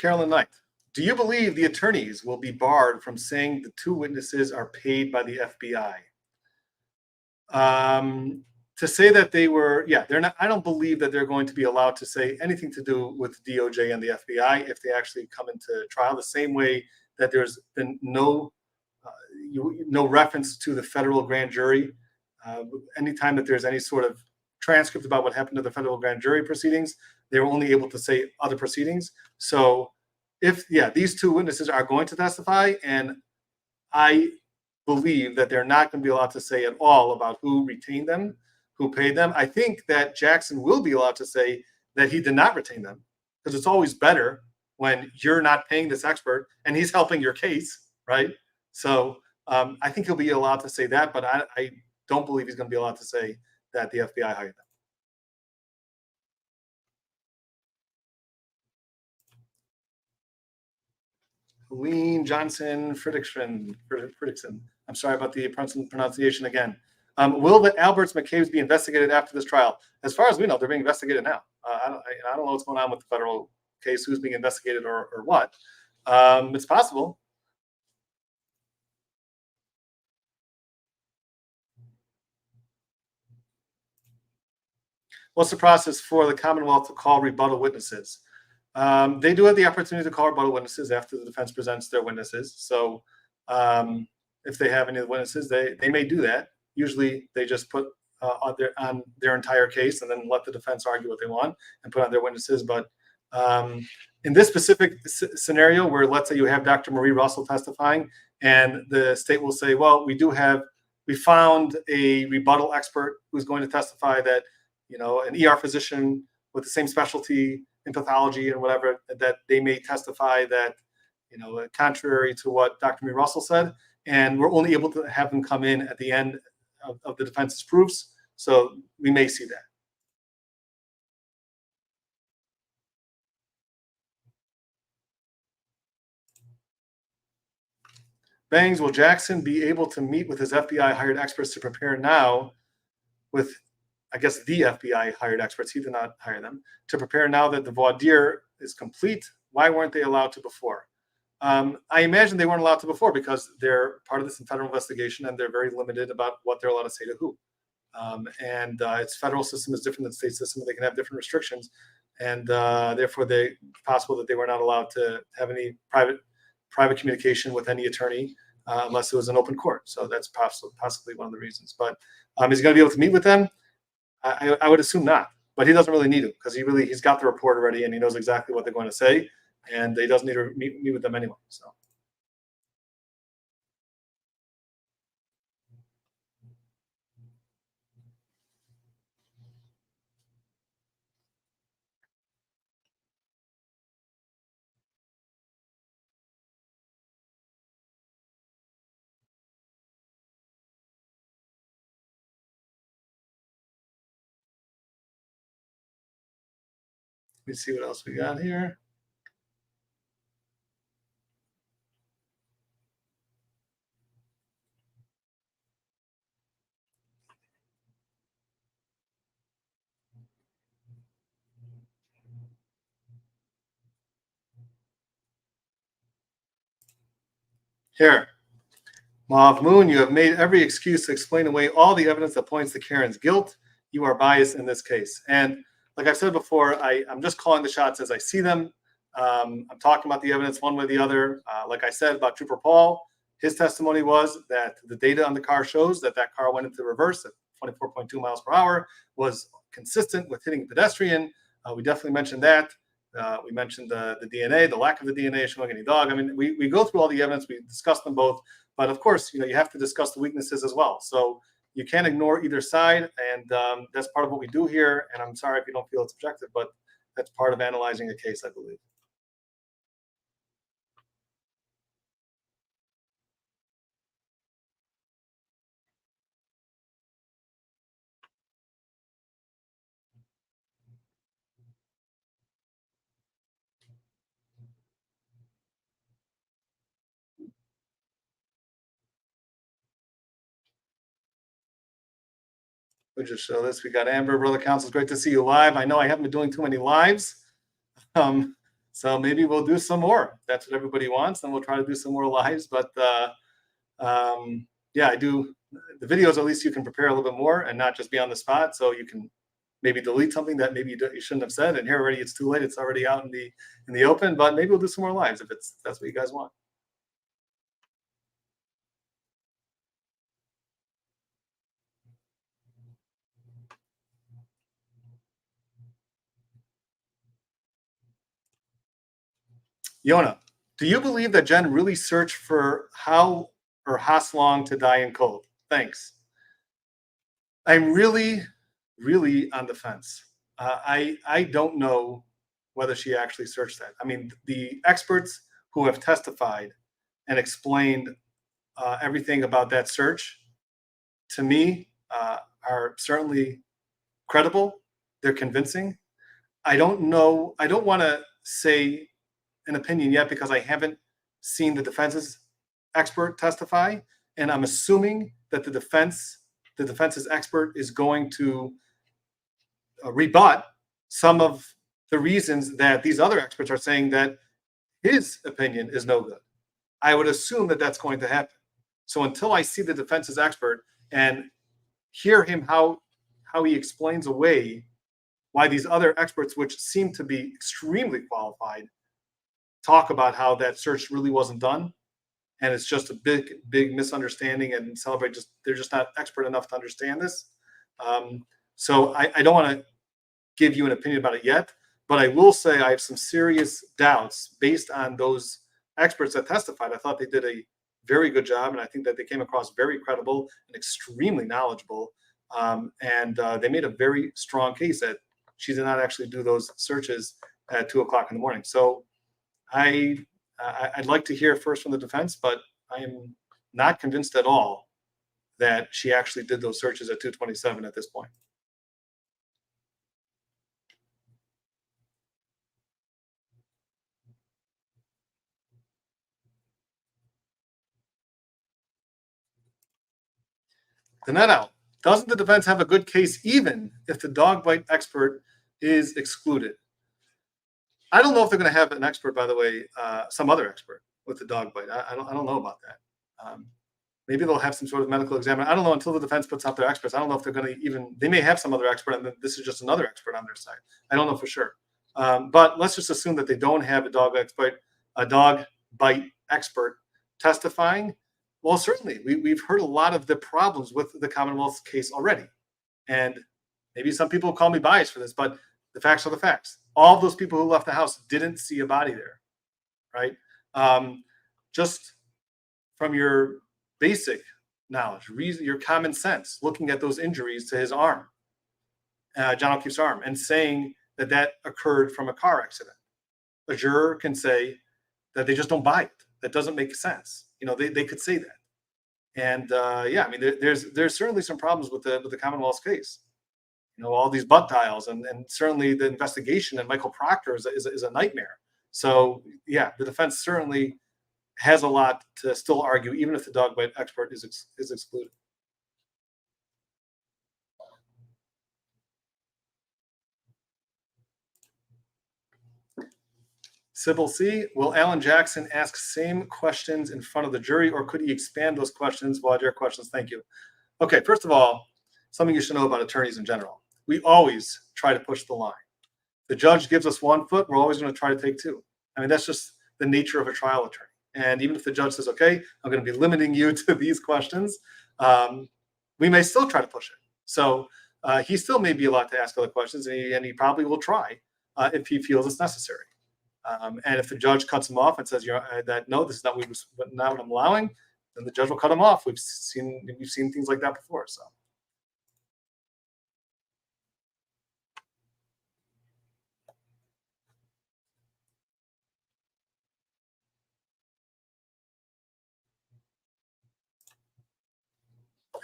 Carolyn Knight, do you believe the attorneys will be barred from saying the two witnesses are paid by the FBI? To say that they were, they're not. I don't believe that they're going to be allowed to say anything to do with DOJ and the FBI if they actually come into trial. The same way that there's been no reference to the federal grand jury. Anytime that there's any sort of transcript about what happened to the federal grand jury proceedings, they were only able to say other proceedings. So if these two witnesses are going to testify, and I believe that they're not going to be allowed to say at all about who retained them, who paid them. I think that Jackson will be allowed to say that he did not retain them, because it's always better when you're not paying this expert and he's helping your case, right? So I think he'll be allowed to say that, but I don't believe he's going to be allowed to say that the FBI hired them. Helene Johnson Fredrickson. I'm sorry about the pronunciation again. Will the Alberts McCabe's be investigated after this trial? As far as we know, they're being investigated now. I don't know what's going on with the federal case, who's being investigated or what. It's possible. What's the process for the Commonwealth to call rebuttal witnesses? They do have the opportunity to call rebuttal witnesses after the defense presents their witnesses. So if they have any of the witnesses, they may do that. Usually they just put on their entire case and then let the defense argue what they want and put on their witnesses. But in this specific scenario where, let's say you have Dr. Marie Russell testifying, and the state will say, well, we found a rebuttal expert who's going to testify that, an ER physician with the same specialty in pathology and whatever, that they may testify that, contrary to what Dr. Marie Russell said, and we're only able to have them come in at the end of the defense's proofs. So we may see that. Bangs, will Jackson be able to meet with his FBI hired experts to prepare now with, I guess, the FBI hired experts? He did not hire them. To prepare now that the voir dire is complete. Why weren't they allowed to before? I imagine they weren't allowed to before because they're part of this federal investigation and they're very limited about what they're allowed to say to who. Its federal system is different than the state system. They can have different restrictions, and therefore it's possible that they were not allowed to have any private communication with any attorney unless it was an open court. So that's possibly one of the reasons. But is he going to be able to meet with them? I would assume not, but he doesn't really need to because he's got the report already and he knows exactly what they're going to say, and he doesn't need to meet with them anyway. So let me see what else we got here. Here, Mauve Moon, you have made every excuse to explain away all the evidence that points to Karen's guilt. You are biased in this case. And like I've said before, I'm just calling the shots as I see them. I'm talking about the evidence one way or the other. Like I said about Trooper Paul, his testimony was that the data on the car shows that that car went into reverse at 24.2 miles per hour, was consistent with hitting a pedestrian. We definitely mentioned that. We mentioned the DNA, the lack of the DNA showing any dog. I mean, we go through all the evidence. We discuss them both. But of course, you have to discuss the weaknesses as well. So you can't ignore either side, and that's part of what we do here. And I'm sorry if you don't feel it's objective, but that's part of analyzing a case, I believe. We just show this. We got Amber, Brother Counsel. It's great to see you live. I know I haven't been doing too many lives. So maybe we'll do some more. That's what everybody wants, and we'll try to do some more lives. But yeah, I do the videos. At least you can prepare a little bit more and not just be on the spot. So you can maybe delete something that maybe you shouldn't have said. And here already, it's too late. It's already out in the open. But maybe we'll do some more lives if that's what you guys want. Yona, do you believe that Jen really searched for how or Haslong to die in cold? Thanks. I'm really, really on the fence. I don't know whether she actually searched that. I mean, the experts who have testified and explained everything about that search, to me, are certainly credible. They're convincing. I don't know. I don't want to say an opinion yet because I haven't seen the defense's expert testify, and I'm assuming that the defense's expert is going to rebut some of the reasons that these other experts are saying that his opinion is no good. I would assume that that's going to happen. So until I see the defense's expert and hear him how he explains away why these other experts, which seem to be extremely qualified, talk about how that search really wasn't done, and it's just a big misunderstanding, and they're just not expert enough to understand this. So I don't want to give you an opinion about it yet, but I will say I have some serious doubts based on those experts that testified. I thought they did a very good job, and I think that they came across very credible and extremely knowledgeable. And they made a very strong case that she did not actually do those searches at 2:00 in the morning. So I'd like to hear first from the defense, but I am not convinced at all that she actually did those searches at 2:27 at this point. The net out. Doesn't the defense have a good case even if the dog bite expert is excluded? I don't know if they're going to have an expert, by the way, some other expert with the dog bite. I don't know about that. Maybe they'll have some sort of medical examiner. I don't know until the defense puts out their experts. I don't know if they're going to they may have some other expert and this is just another expert on their side. I don't know for sure. But let's just assume that they don't have a dog bite expert testifying. Well, certainly we've heard a lot of the problems with the Commonwealth's case already. And Maybe some people call me biased for this, but the facts are the facts. All of those people who left the house didn't see a body there, right? Just from your basic knowledge, your common sense, looking at those injuries to his arm, John O'Keefe's arm, and saying that that occurred from a car accident. A juror can say that they just don't buy it. That doesn't make sense. They could say that. And yeah, I mean, there's certainly some problems with the Commonwealth's case. All these butt dials, and certainly the investigation and Michael Proctor is a nightmare. So yeah, the defense certainly has a lot to still argue, even if the dog bite expert is excluded. Sybil C. Will Alan Jackson ask same questions in front of the jury, or could he expand those questions? Well, your questions. Thank you. Okay, first of all, something you should know about attorneys in general. We always try to push the line. The judge gives us 1 foot, we're always going to try to take 2. I mean, that's just the nature of a trial attorney. And even if the judge says, okay, I'm going to be limiting you to these questions, we may still try to push it. So he still may be allowed to ask other questions, and he probably will try if he feels it's necessary. And if the judge cuts him off and says, that no, this is not what I'm allowing, then the judge will cut him off. We've seen things like that before. So.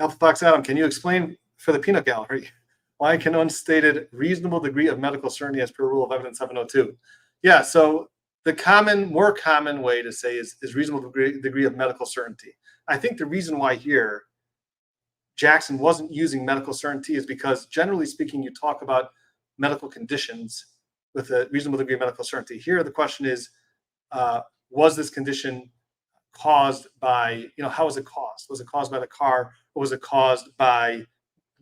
Alpha Fox Adam, can you explain for the peanut gallery why can unstated reasonable degree of medical certainty as per rule of evidence 702? Yeah, so the more common way to say is reasonable degree of medical certainty. I think the reason why here Jackson wasn't using medical certainty is because, generally speaking, you talk about medical conditions with a reasonable degree of medical certainty. Here, the question is, was this condition caused by, how was it caused? Was it caused by the car, or was it caused by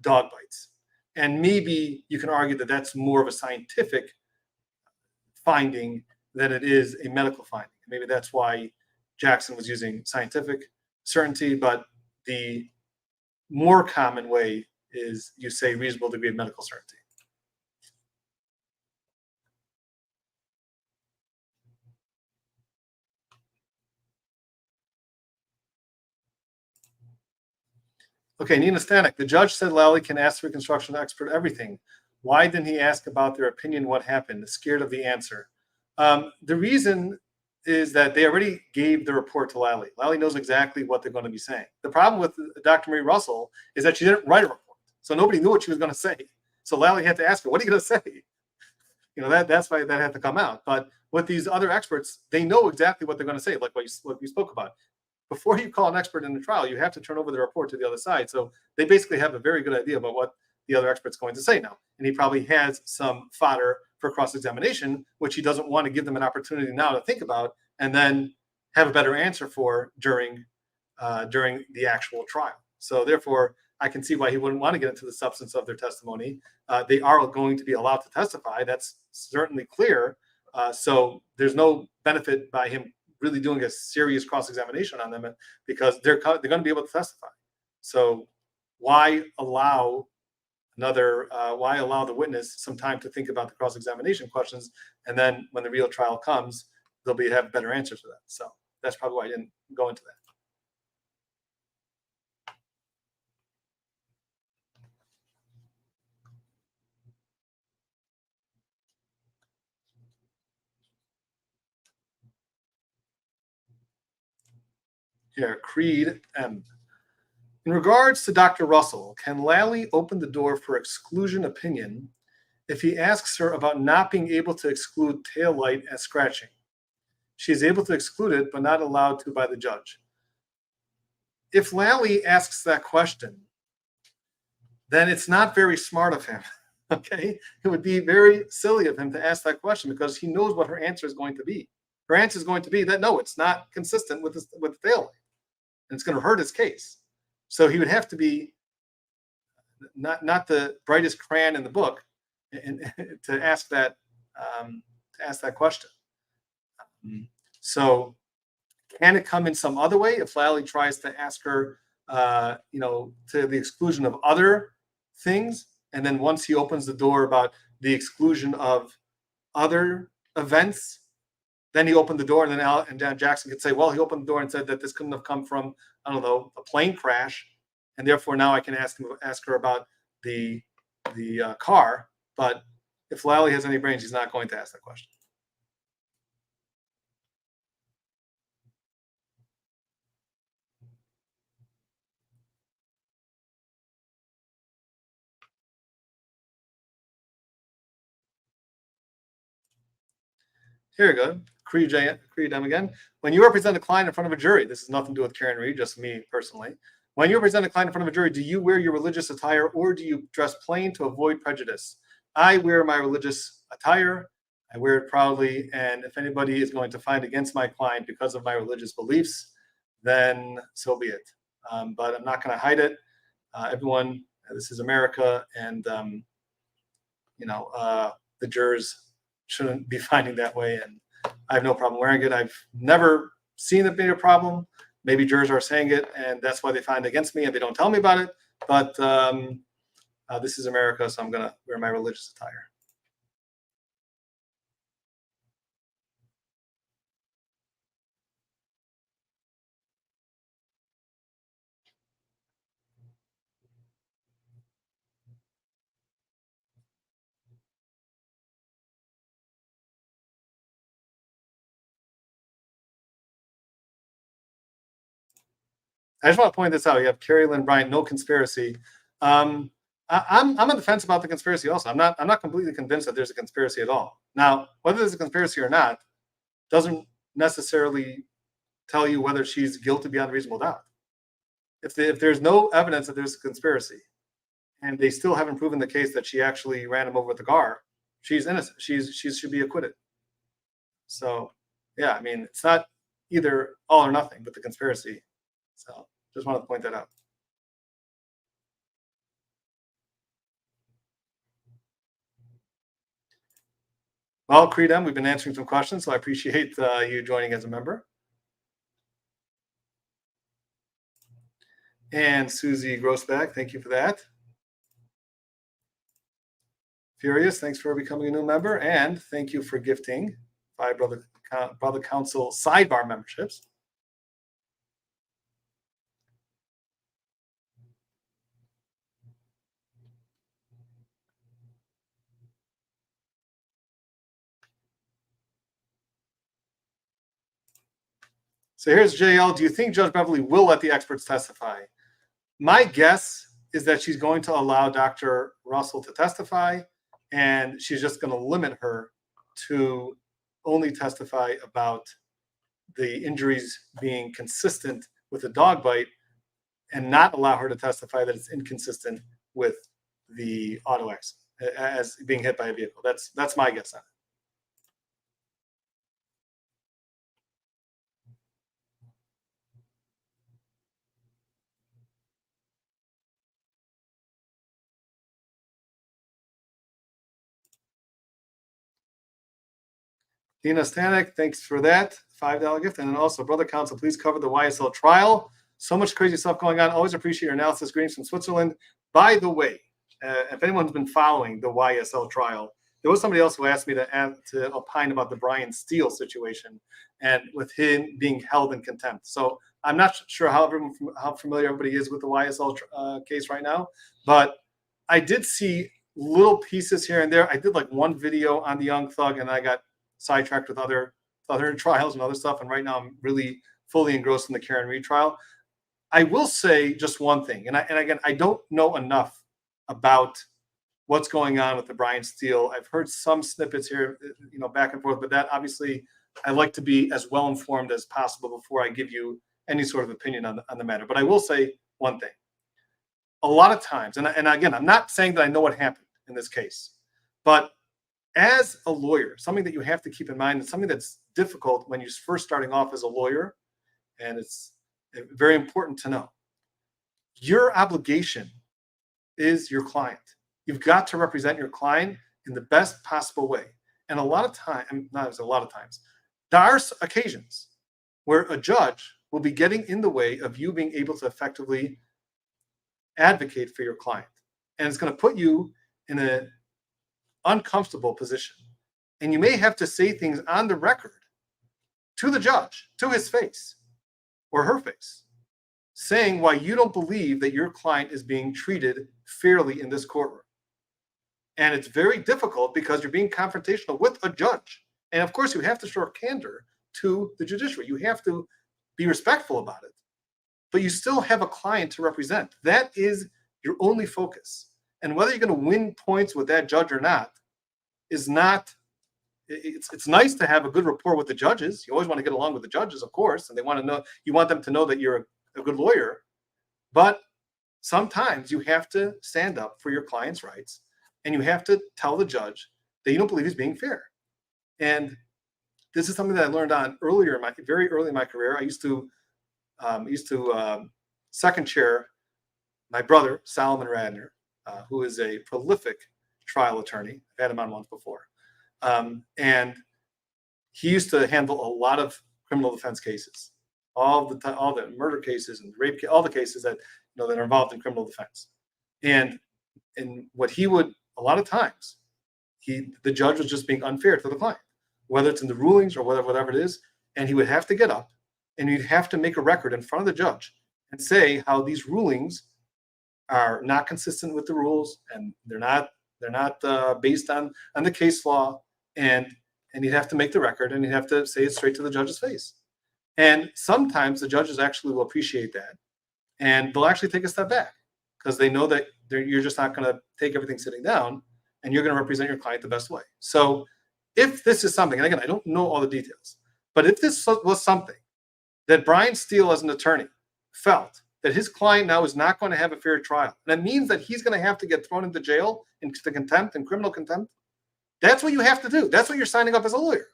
dog bites? And maybe you can argue that that's more of a scientific finding than it is a medical finding. Maybe that's why Jackson was using scientific certainty, but the more common way is you say reasonable degree of medical certainty. Okay, Nina Stanek, the judge said Lally can ask the reconstruction expert everything. Why didn't he ask about their opinion, what happened? Scared of the answer. The reason is that they already gave the report to Lally. Lally knows exactly what they're going to be saying. The problem with Dr. Marie Russell is that she didn't write a report. So nobody knew what she was going to say. So Lally had to ask her, what are you going to say? That's why that had to come out. But with these other experts, they know exactly what they're going to say, like what you spoke about. Before you call an expert in the trial, you have to turn over the report to the other side. So they basically have a very good idea about what the other expert's going to say now. And he probably has some fodder for cross-examination, which he doesn't want to give them an opportunity now to think about and then have a better answer for during the actual trial. So therefore, I can see why he wouldn't want to get into the substance of their testimony. They are going to be allowed to testify. That's certainly clear. So there's no benefit by him really doing a serious cross-examination on them because they're going to be able to testify. So why allow the witness some time to think about the cross-examination questions, and then when the real trial comes, they'll have better answers for that. So that's probably why I didn't go into that. Here, Creed M. In regards to Dr. Russell, can Lally open the door for exclusion opinion if he asks her about not being able to exclude tail light as scratching? She is able to exclude it, but not allowed to by the judge. If Lally asks that question, then it's not very smart of him. Okay? It would be very silly of him to ask that question because he knows what her answer is going to be. Her answer is going to be that no, it's not consistent with the tail light, and it's going to hurt his case. So he would have to be not the brightest crayon in the book to ask that question. So can it come in some other way if Lally tries to ask her, to the exclusion of other things? And then once he opens the door about the exclusion of other events, then he opened the door, and then Dan Jackson could say, well, he opened the door and said that this couldn't have come from, I don't know, a plane crash, and therefore now I can ask her about the car. But if Lally has any brains, he's not going to ask that question. Here we go. Creed M again. When you represent a client in front of a jury, this has nothing to do with Karen Reed, just me personally. When you represent a client in front of a jury, do you wear your religious attire or do you dress plain to avoid prejudice? I wear my religious attire. I wear it proudly. And if anybody is going to find against my client because of my religious beliefs, then so be it. But I'm not going to hide it. Everyone, this is America, and the jurors shouldn't be finding that way, and I have no problem wearing it. I've never seen it being a problem. Maybe jurors are saying it, and that's why they find against me, and they don't tell me about it. But this is America, so I'm going to wear my religious attire. I just want to point this out. You have Carrie Lynn Bryant, no conspiracy. I'm on the fence about the conspiracy. Also, I'm not completely convinced that there's a conspiracy at all. Now, whether there's a conspiracy or not doesn't necessarily tell you whether she's guilty beyond reasonable doubt. If there's no evidence that there's a conspiracy, and they still haven't proven the case that she actually ran him over with the car, she's innocent. She should be acquitted. So, yeah, I mean, it's not either all or nothing, but the conspiracy. So, just wanted to point that out. Well, Creed M, we've been answering some questions, so I appreciate you joining as a member. And Susie Grossback, thank you for that. Furious, thanks for becoming a new member, and thank you for gifting 5 Brother Counsel sidebar memberships. So here's JL. Do you think Judge Beverly will let the experts testify? My guess is that she's going to allow Dr. Russell to testify, and she's just going to limit her to only testify about the injuries being consistent with a dog bite and not allow her to testify that it's inconsistent with the auto accident as being hit by a vehicle. That's my guess on it. Dina Stanek, thanks for that $5 gift. And then also, Brother Counsel, please cover the YSL trial. So much crazy stuff going on. Always appreciate your analysis. Greetings from Switzerland. By the way, if anyone's been following the YSL trial, there was somebody else who asked me to opine about the Brian Steele situation and with him being held in contempt. So I'm not sure how familiar everybody is with the YSL case right now, but I did see little pieces here and there. I did like one video on the Young Thug, and I got sidetracked with other trials and other stuff. And right now I'm really fully engrossed in the Karen Reed trial. I will say just one thing. And again, I don't know enough about what's going on with the Brian Steele. I've heard some snippets here, back and forth, but that obviously I like to be as well informed as possible before I give you any sort of opinion on the matter. But I will say one thing. A lot of times, and again, I'm not saying that I know what happened in this case, but as a lawyer, something that you have to keep in mind, and something that's difficult when you're first starting off as a lawyer, and it's very important to know, your obligation is your client. You've got to represent your client in the best possible way. And a lot of times, there are occasions where a judge will be getting in the way of you being able to effectively advocate for your client. And it's going to put you in an uncomfortable position. And you may have to say things on the record to the judge, to his face or her face, saying why you don't believe that your client is being treated fairly in this courtroom. And it's very difficult because you're being confrontational with a judge. And of course, you have to show candor to the judiciary. You have to be respectful about it. But you still have a client to represent. That is your only focus. And whether you're going to win points with that judge or not is not, it's nice to have a good rapport with the judges. You always want to get along with the judges, of course, and they want to know, you want them to know that you're a good lawyer. But sometimes you have to stand up for your client's rights, and you have to tell the judge that you don't believe he's being fair. And this is something that I learned on earlier, very early in my career. I used to second chair my brother, Solomon Radner, who is a prolific trial attorney. I've had him on once before. And he used to handle a lot of criminal defense cases, all the murder cases and rape, all the cases that that are involved in criminal defense. And what he would, a lot of times, the judge was just being unfair to the client, whether it's in the rulings or whatever it is, and he would have to get up and he'd have to make a record in front of the judge and say how these rulings are not consistent with the rules and they're not based on the case law, and he'd have to make the record and he'd have to say it straight to the judge's face. And sometimes the judges actually will appreciate that, and they'll actually take a step back because they know that you're just not going to take everything sitting down, and you're going to represent your client the best way. So if this is something, and again, I don't know all the details, but if this was something that Brian Steele as an attorney felt that his client now is not going to have a fair trial, and that means that he's going to have to get thrown into jail, into contempt and criminal contempt, that's what you have to do. That's what you're signing up as a lawyer.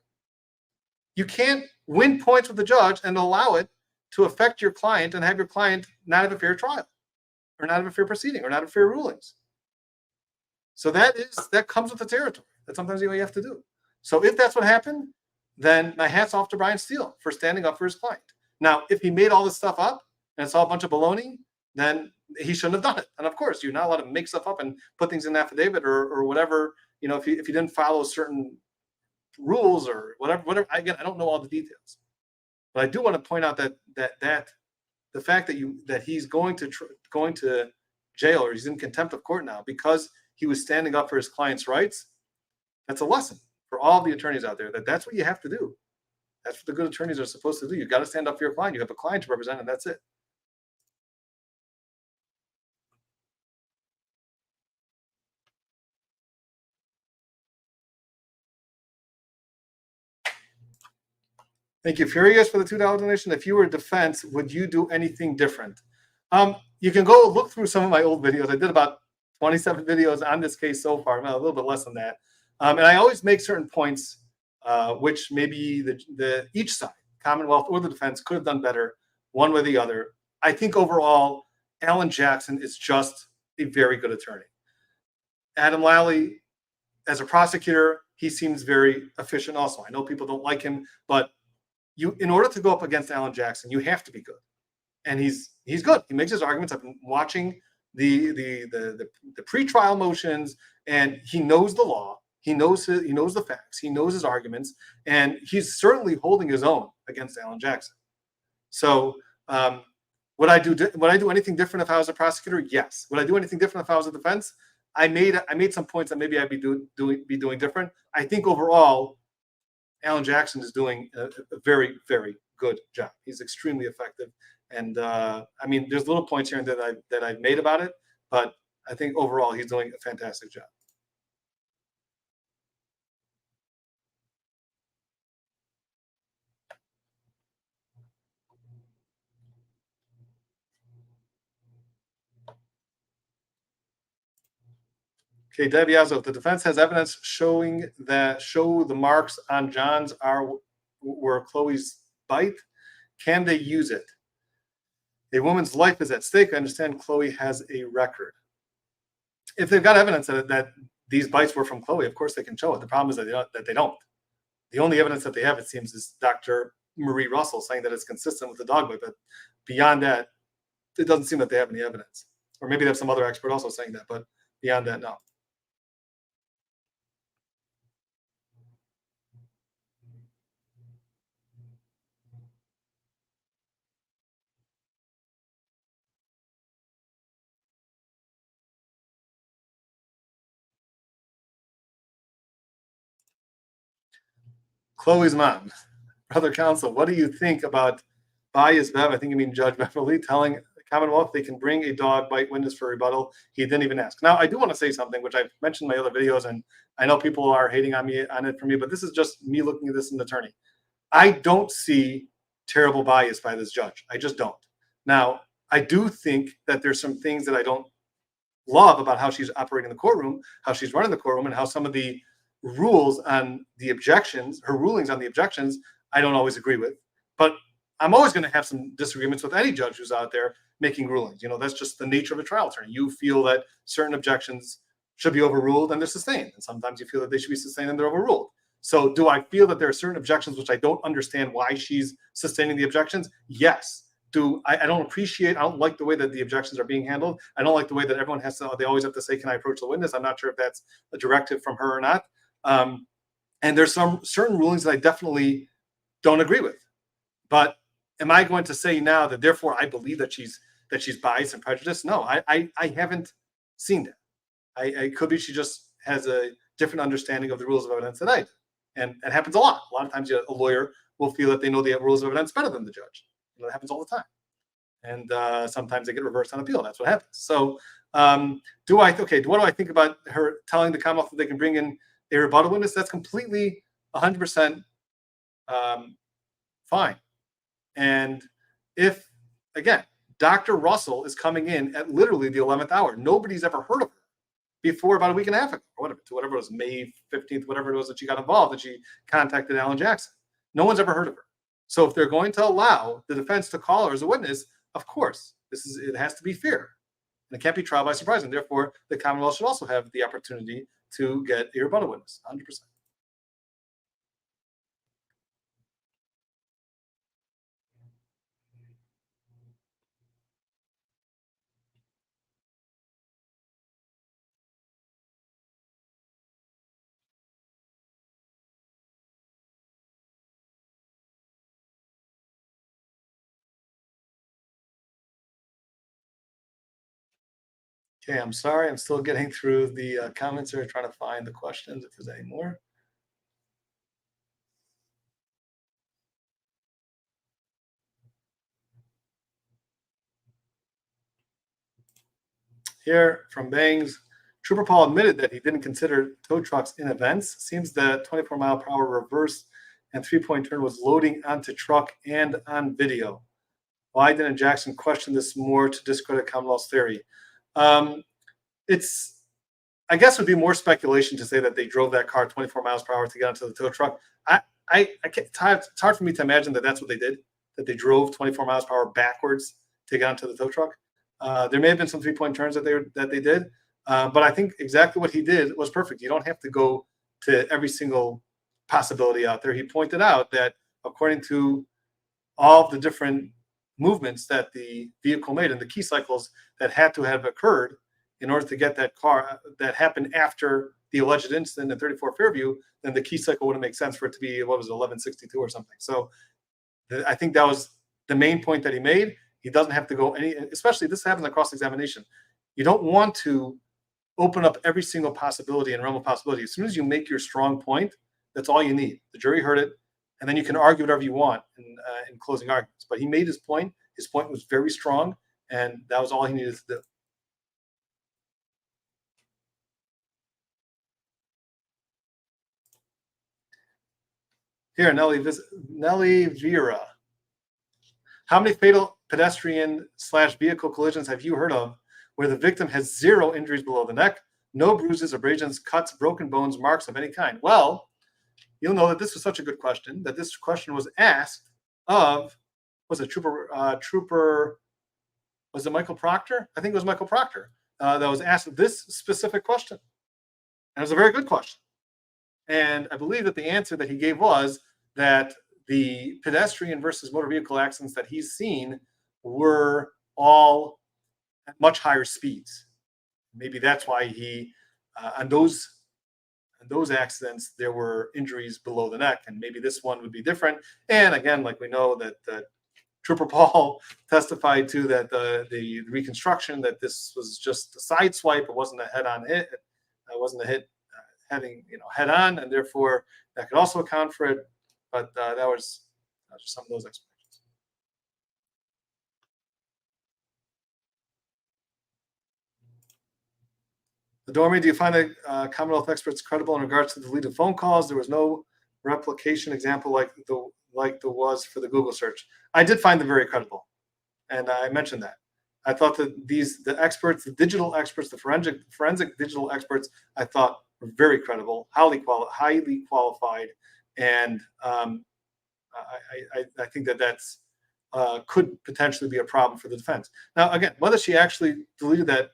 You can't win points with the judge and allow it to affect your client and have your client not have a fair trial or not have a fair proceeding or not have fair rulings. So that comes with the territory. That's sometimes what you have to do. So if that's what happened, then my hat's off to Brian Steele for standing up for his client. Now, if he made all this stuff up and it's all a bunch of baloney, then he shouldn't have done it. And of course, you're not allowed to make stuff up and put things in an affidavit or whatever. If you didn't follow certain rules or whatever. Again, I don't know all the details, but I do want to point out that the fact that he's going to jail or he's in contempt of court now because he was standing up for his client's rights, that's a lesson for all the attorneys out there, that's what you have to do. That's what the good attorneys are supposed to do. You've got to stand up for your client. You have a client to represent, and that's it. Thank you. Furious for the $2 donation. If you were a defense, would you do anything different? You can go look through some of my old videos. I did about 27 videos on this case so far, a little bit less than that. And I always make certain points which maybe each side, Commonwealth or the defense, could have done better one way or the other. I think overall, Alan Jackson is just a very good attorney. Adam Lally, as a prosecutor, he seems very efficient also. I know people don't like him, but in order to go up against Alan Jackson, you have to be good. And he's good. He makes his arguments. I've been watching the pretrial motions, and he knows the law. He knows the facts. He knows his arguments, and he's certainly holding his own against Alan Jackson. So, would I do anything different if I was a prosecutor? Yes. Would I do anything different if I was a defense? I made some points that maybe I'd be doing different. I think overall, Alan Jackson is doing a very, very good job. He's extremely effective, and there's little points here that I've made about it, but I think overall he's doing a fantastic job. Okay, Debbie Yazzo, if the defense has evidence show the marks on John's were Chloe's bite, can they use it? A woman's life is at stake. I understand Chloe has a record. If they've got evidence that these bites were from Chloe, of course they can show it. The problem is that they don't. The only evidence that they have, it seems, is Dr. Marie Russell saying that it's consistent with the dog bite. But beyond that, it doesn't seem that they have any evidence. Or maybe they have some other expert also saying that. But beyond that, no. Chloe's mom, Brother Counsel, what do you think about Bias Bev? I think you mean Judge Beverly telling the Commonwealth they can bring a dog bite witness for rebuttal. He didn't even ask. Now, I do want to say something, which I've mentioned in my other videos, and I know people are hating on me on it for me, but this is just me looking at this as an attorney. I don't see terrible bias by this judge. I just don't. Now, I do think that there's some things that I don't love about how she's operating the courtroom, how she's running the courtroom, and how some of the rules on the objections, her rulings on the objections, I don't always agree with. But I'm always going to have some disagreements with any judge who's out there making rulings. You know, that's just the nature of a trial attorney. You feel that certain objections should be overruled and they're sustained. And sometimes you feel that they should be sustained and they're overruled. So do I feel that there are certain objections which I don't understand why she's sustaining the objections? Yes. I don't appreciate, I don't like the way that the objections are being handled. I don't like the way that everyone has to, they always have to say, can I approach the witness? I'm not sure if that's a directive from her or not. And there's some certain rulings that I definitely don't agree with. But am I going to say now that therefore I believe that she's biased and prejudiced? No, I haven't seen that. I could be she just has a different understanding of the rules of evidence than I do. And it happens a lot. A lot of times a lawyer will feel that they know the rules of evidence better than the judge. You know, that happens all the time. And sometimes they get reversed on appeal. That's what happens. So what do I think about her telling the Commonwealth that they can bring in a rebuttal witness? That's completely 100% fine. And if, again, Dr. Russell is coming in at literally the 11th hour, nobody's ever heard of her before about a week and a half ago, or whatever it was, May 15th, whatever it was that she got involved, that she contacted Alan Jackson. No one's ever heard of her. So if they're going to allow the defense to call her as a witness, of course, it has to be fair. And it can't be trial by surprise. And therefore, the Commonwealth should also have the opportunity to get a rebuttal witness, 100%. Okay, I'm sorry. I'm still getting through the comments here, trying to find the questions if there's any more. Here from Bangs, Trooper Paul admitted that he didn't consider tow trucks in events. Seems that 24-mile-per-hour reverse and three-point turn was loading onto truck and on video. Why didn't Jackson question this more to discredit Commonwealth's theory? It's, I guess, would be more speculation to say that they drove that car 24 miles per hour to get onto the tow truck. I can't, it's hard for me to imagine that that's what they did, that they drove 24 miles per hour backwards to get onto the tow truck. There may have been some three-point turns that they did, but I think exactly what he did was perfect. You don't have to go to every single possibility out there. He pointed out that according to all of the different movements that the vehicle made and the key cycles that had to have occurred in order to get that car that happened after the alleged incident in 34 Fairview, then the key cycle wouldn't make sense for it to be, what was it, 1162 or something. So I think that was the main point that he made. He doesn't have to go especially this happens in cross-examination. You don't want to open up every single possibility and realm of possibility. As soon as you make your strong point, that's all you need. The jury heard it, and then you can argue whatever you want in closing arguments. But he made his point. His point was very strong, and that was all he needed to do. Here, Nelly Vera. How many fatal pedestrian/vehicle collisions have you heard of where the victim has zero injuries below the neck, no bruises, abrasions, cuts, broken bones, marks of any kind? Well, you'll know that this was such a good question, that this question was asked of, was it Trooper, was it Michael Proctor? I think it was Michael Proctor that was asked this specific question. And it was a very good question. And I believe that the answer that he gave was that the pedestrian versus motor vehicle accidents that he's seen were all at much higher speeds. Maybe that's why he, on those accidents, there were injuries below the neck, and maybe this one would be different. And again, like we know that Trooper Paul testified to that the reconstruction, that this was just a side swipe, it wasn't a head-on hit, it wasn't a hit heading head on, and therefore that could also account for it. But that was just some of those explanations. Dormy, do you find the Commonwealth experts credible in regards to the deleted phone calls? There was no replication example like the was for the Google search. I did find them very credible, and I mentioned that. I thought that the experts, the digital experts, the forensic digital experts, I thought were very credible, highly qualified, and I think that's could potentially be a problem for the defense. Now, again, whether she actually deleted that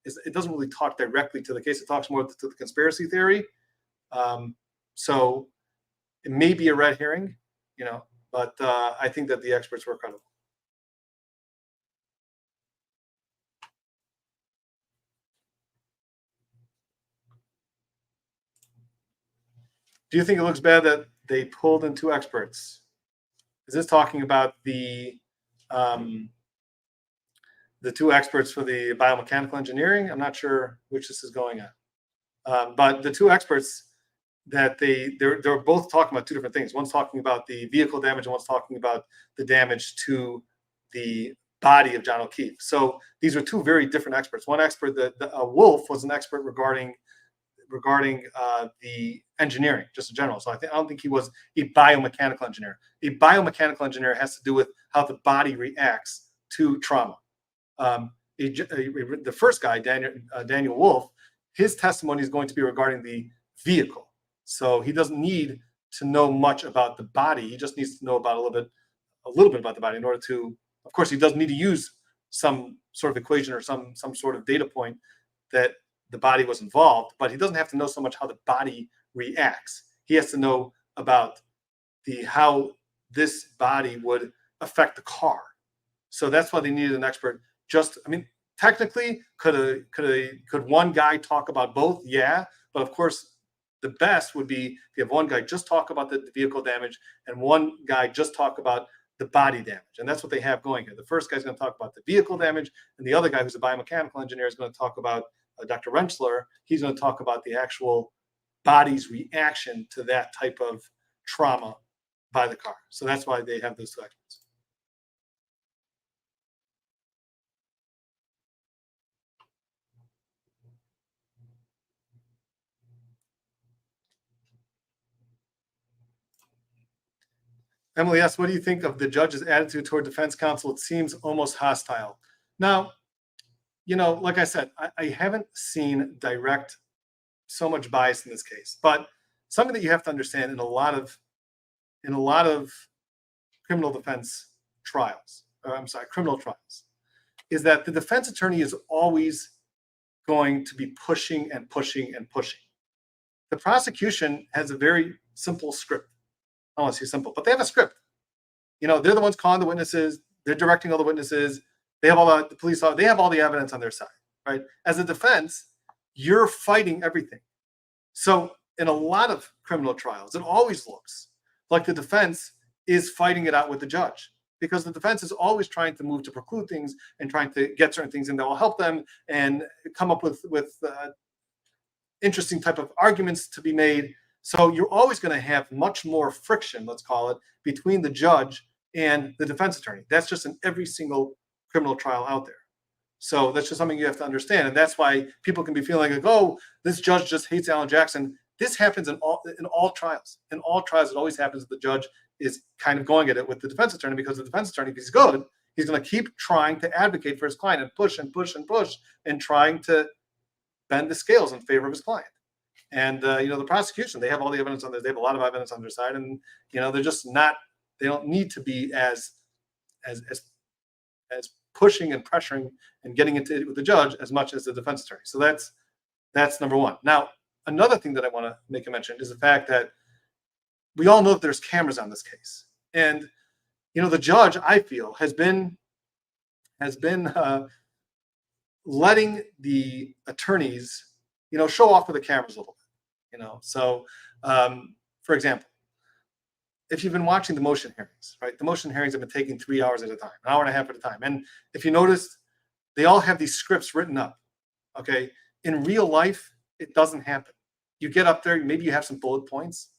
it doesn't really talk directly to the case. It talks more to the conspiracy theory. So it may be a red herring, but I think that the experts were credible. Do you think it looks bad that they pulled in two experts? Is this talking about the two experts for the biomechanical engineering? I'm not sure which this is going at. But the two experts that they're both talking about two different things. One's talking about the vehicle damage, and one's talking about the damage to the body of John O'Keefe. So these are two very different experts. One expert, Wolf, was an expert regarding the engineering, just in general. So I don't think he was a biomechanical engineer. A biomechanical engineer has to do with how the body reacts to trauma. The first guy, Daniel Wolf, his testimony is going to be regarding the vehicle. So he doesn't need to know much about the body. He just needs to know about a little bit about the body in order to, of course, he doesn't need to use some sort of equation or some sort of data point that the body was involved, but he doesn't have to know so much how the body reacts. He has to know about how this body would affect the car. So that's why they needed an expert. Technically, could one guy talk about both? Yeah, but of course, the best would be if you have one guy just talk about the vehicle damage and one guy just talk about the body damage. And that's what they have going here. The first guy's going to talk about the vehicle damage, and the other guy, who's a biomechanical engineer, is going to talk about Dr. Rentschler. He's going to talk about the actual body's reaction to that type of trauma by the car. So that's why they have those two experts. Emily asks, what do you think of the judge's attitude toward defense counsel? It seems almost hostile. Now, like I said, I haven't seen direct so much bias in this case, but something that you have to understand in a lot of criminal defense trials, criminal trials, is that the defense attorney is always going to be pushing and pushing and pushing. The prosecution has a very simple script. I don't want to say simple, but they have a script. They're the ones calling the witnesses. They're directing all the witnesses. They have all the police. They have all the evidence on their side, right? As a defense, you're fighting everything. So in a lot of criminal trials, it always looks like the defense is fighting it out with the judge, because the defense is always trying to move to preclude things and trying to get certain things in that will help them and come up with interesting type of arguments to be made. So you're always going to have much more friction, let's call it, between the judge and the defense attorney. That's just in every single criminal trial out there. So that's just something you have to understand. And that's why people can be feeling like, oh, this judge just hates Alan Jackson. This happens in all trials. In all trials, it always happens that the judge is kind of going at it with the defense attorney, because the defense attorney, if he's good, he's going to keep trying to advocate for his client and push and push and push and trying to bend the scales in favor of his client. And the prosecution, they have all the evidence on this. They have a lot of evidence on their side, and they're just not. They don't need to be as pushing and pressuring and getting into it with the judge as much as the defense attorney. So that's number one. Now, another thing that I want to make a mention is the fact that we all know that there's cameras on this case, and the judge, I feel, has been letting the attorneys show off with the cameras a little bit. So for example, if you've been watching the motion hearings, right? The motion hearings have been taking 3 hours at a time, an hour and a half at a time. And if you noticed, they all have these scripts written up. Okay. In real life, it doesn't happen. You get up there, maybe you have some bullet points,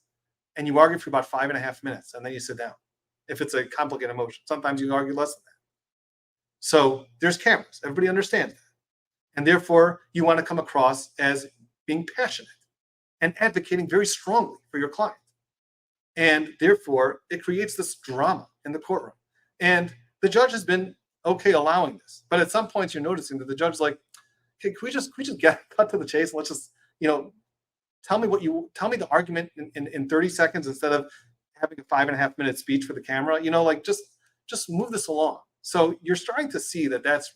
and you argue for about 5.5 minutes, and then you sit down. If it's a complicated motion, sometimes you argue less than that. So there's cameras. Everybody understands that. And therefore, you want to come across as being passionate and advocating very strongly for your client. And therefore, it creates this drama in the courtroom. And the judge has been okay allowing this. But at some points, you're noticing that the judge is like, okay, can we just get cut to the chase? And let's just, tell me the argument in 30 seconds instead of having a 5.5 minute speech for the camera. Just move this along. So you're starting to see that's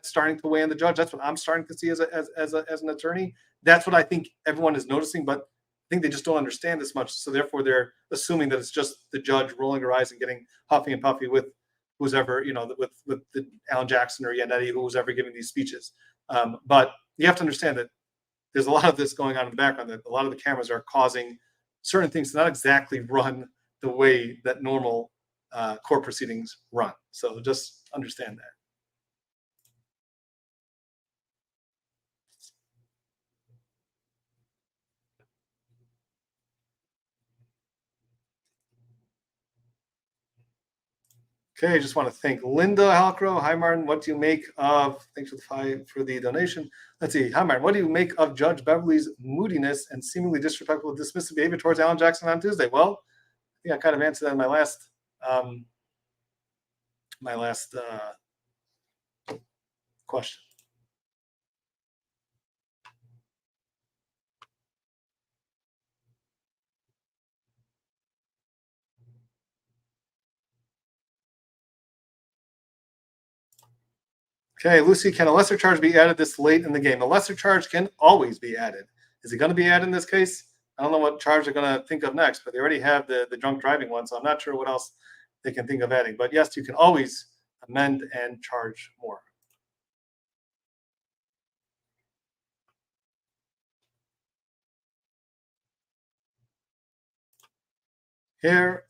starting to weigh on the judge. That's what I'm starting to see as an attorney. That's what I think everyone is noticing, but I think they just don't understand this much. So therefore, they're assuming that it's just the judge rolling her eyes and getting huffy and puffy with who's ever, with the Alan Jackson or Yannetti, who's ever giving these speeches. But you have to understand that there's a lot of this going on in the background, that a lot of the cameras are causing certain things to not exactly run the way that normal court proceedings run. So just understand that. Okay, I just want to thank Linda Halcrow. Hi, Martin. What do you make of, thanks for the donation. Let's see. Hi, Martin. What do you make of Judge Beverly's moodiness and seemingly disrespectful, dismissive behavior towards Alan Jackson on Tuesday? Well, I think I kind of answered that in my last question. Okay, Lucy, can a lesser charge be added this late in the game? The lesser charge can always be added. Is it going to be added in this case? I don't know what charge they're going to think of next, but they already have the drunk driving one, so I'm not sure what else they can think of adding. But yes, you can always amend and charge more. Here,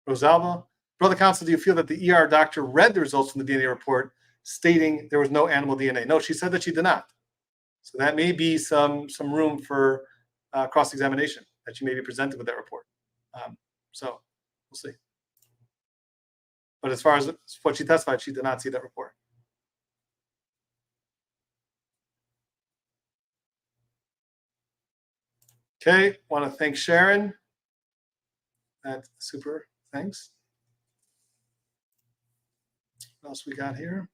Rosalva, Brother Counsel, do you feel that the ER doctor read the results from the DNA report stating there was no animal DNA? No, she said that she did not. So that may be some room for cross-examination that she may be presented with that report. So we'll see. But as far as what she testified, she did not see that report. Okay, want to thank Sharon. That's super. Thanks. What else we got here?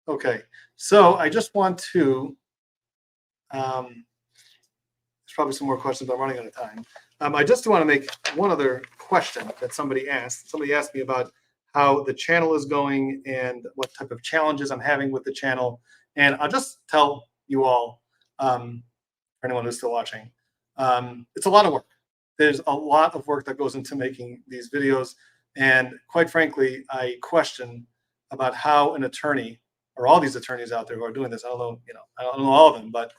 Okay, so I just want to, there's probably some more questions, but I'm running out of time. I just want to make one other question that somebody asked. Somebody asked me about how the channel is going and what type of challenges I'm having with the channel. And I'll just tell you all, for anyone who's still watching, it's a lot of work. There's a lot of work that goes into making these videos. And quite frankly, I question about how an attorney, or all these attorneys out there who are doing this, I don't know, I don't know all of them, but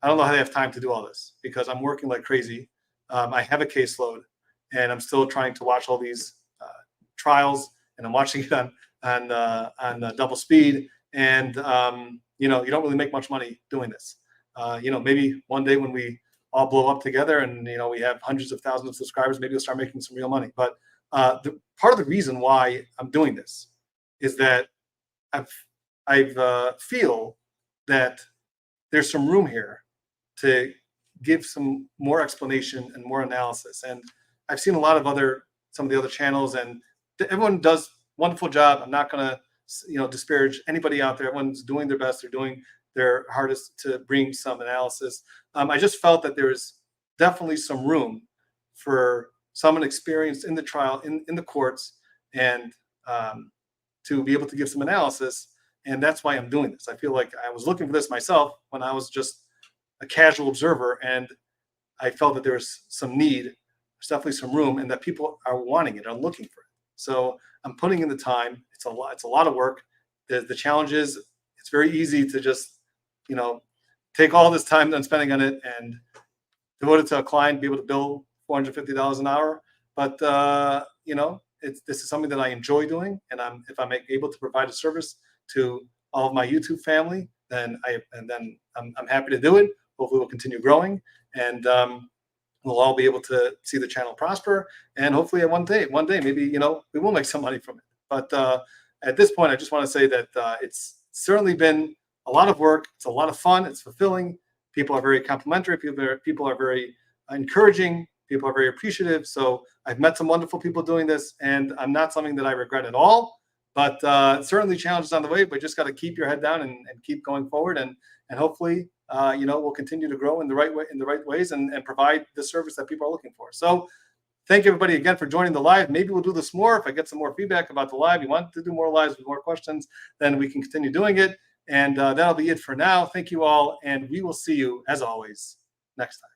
I don't know how they have time to do all this because I'm working like crazy. I have a caseload, and I'm still trying to watch all these trials, and I'm watching it on double speed. And you don't really make much money doing this. Maybe one day when we all blow up together and we have hundreds of thousands of subscribers, maybe we'll start making some real money. But part of the reason why I'm doing this is that I feel that there's some room here to give some more explanation and more analysis. And I've seen a lot of some of the other channels, and everyone does a wonderful job. I'm not going to, disparage anybody out there. Everyone's doing their best. They're doing their hardest to bring some analysis. I just felt that there is definitely some room for someone experienced in the trial, in the courts, and to be able to give some analysis. And that's why I'm doing this. I feel like I was looking for this myself when I was just a casual observer, and I felt that there was some need, there's definitely some room, and that people are wanting it, are looking for it. So I'm putting in the time. It's a lot of work. The challenge is it's very easy to just, take all this time that I'm spending on it and devote it to a client, be able to bill $450 an hour. But this is something that I enjoy doing, and if I'm able to provide a service to all of my YouTube family, then I'm happy to do it. Hopefully, we'll continue growing, and we'll all be able to see the channel prosper. And hopefully, one day, maybe we will make some money from it. But at this point, I just want to say that it's certainly been a lot of work. It's a lot of fun. It's fulfilling. People are very complimentary. People are very encouraging. People are very appreciative. So I've met some wonderful people doing this, and I'm not something that I regret at all. But certainly challenges on the way. But just got to keep your head down and keep going forward, and hopefully, we'll continue to grow in the right way, in the right ways, and provide the service that people are looking for. So thank you, everybody, again for joining the live. Maybe we'll do this more if I get some more feedback about the live. You want to do more lives with more questions, then we can continue doing it. And that'll be it for now. Thank you all, and we will see you, as always, next time.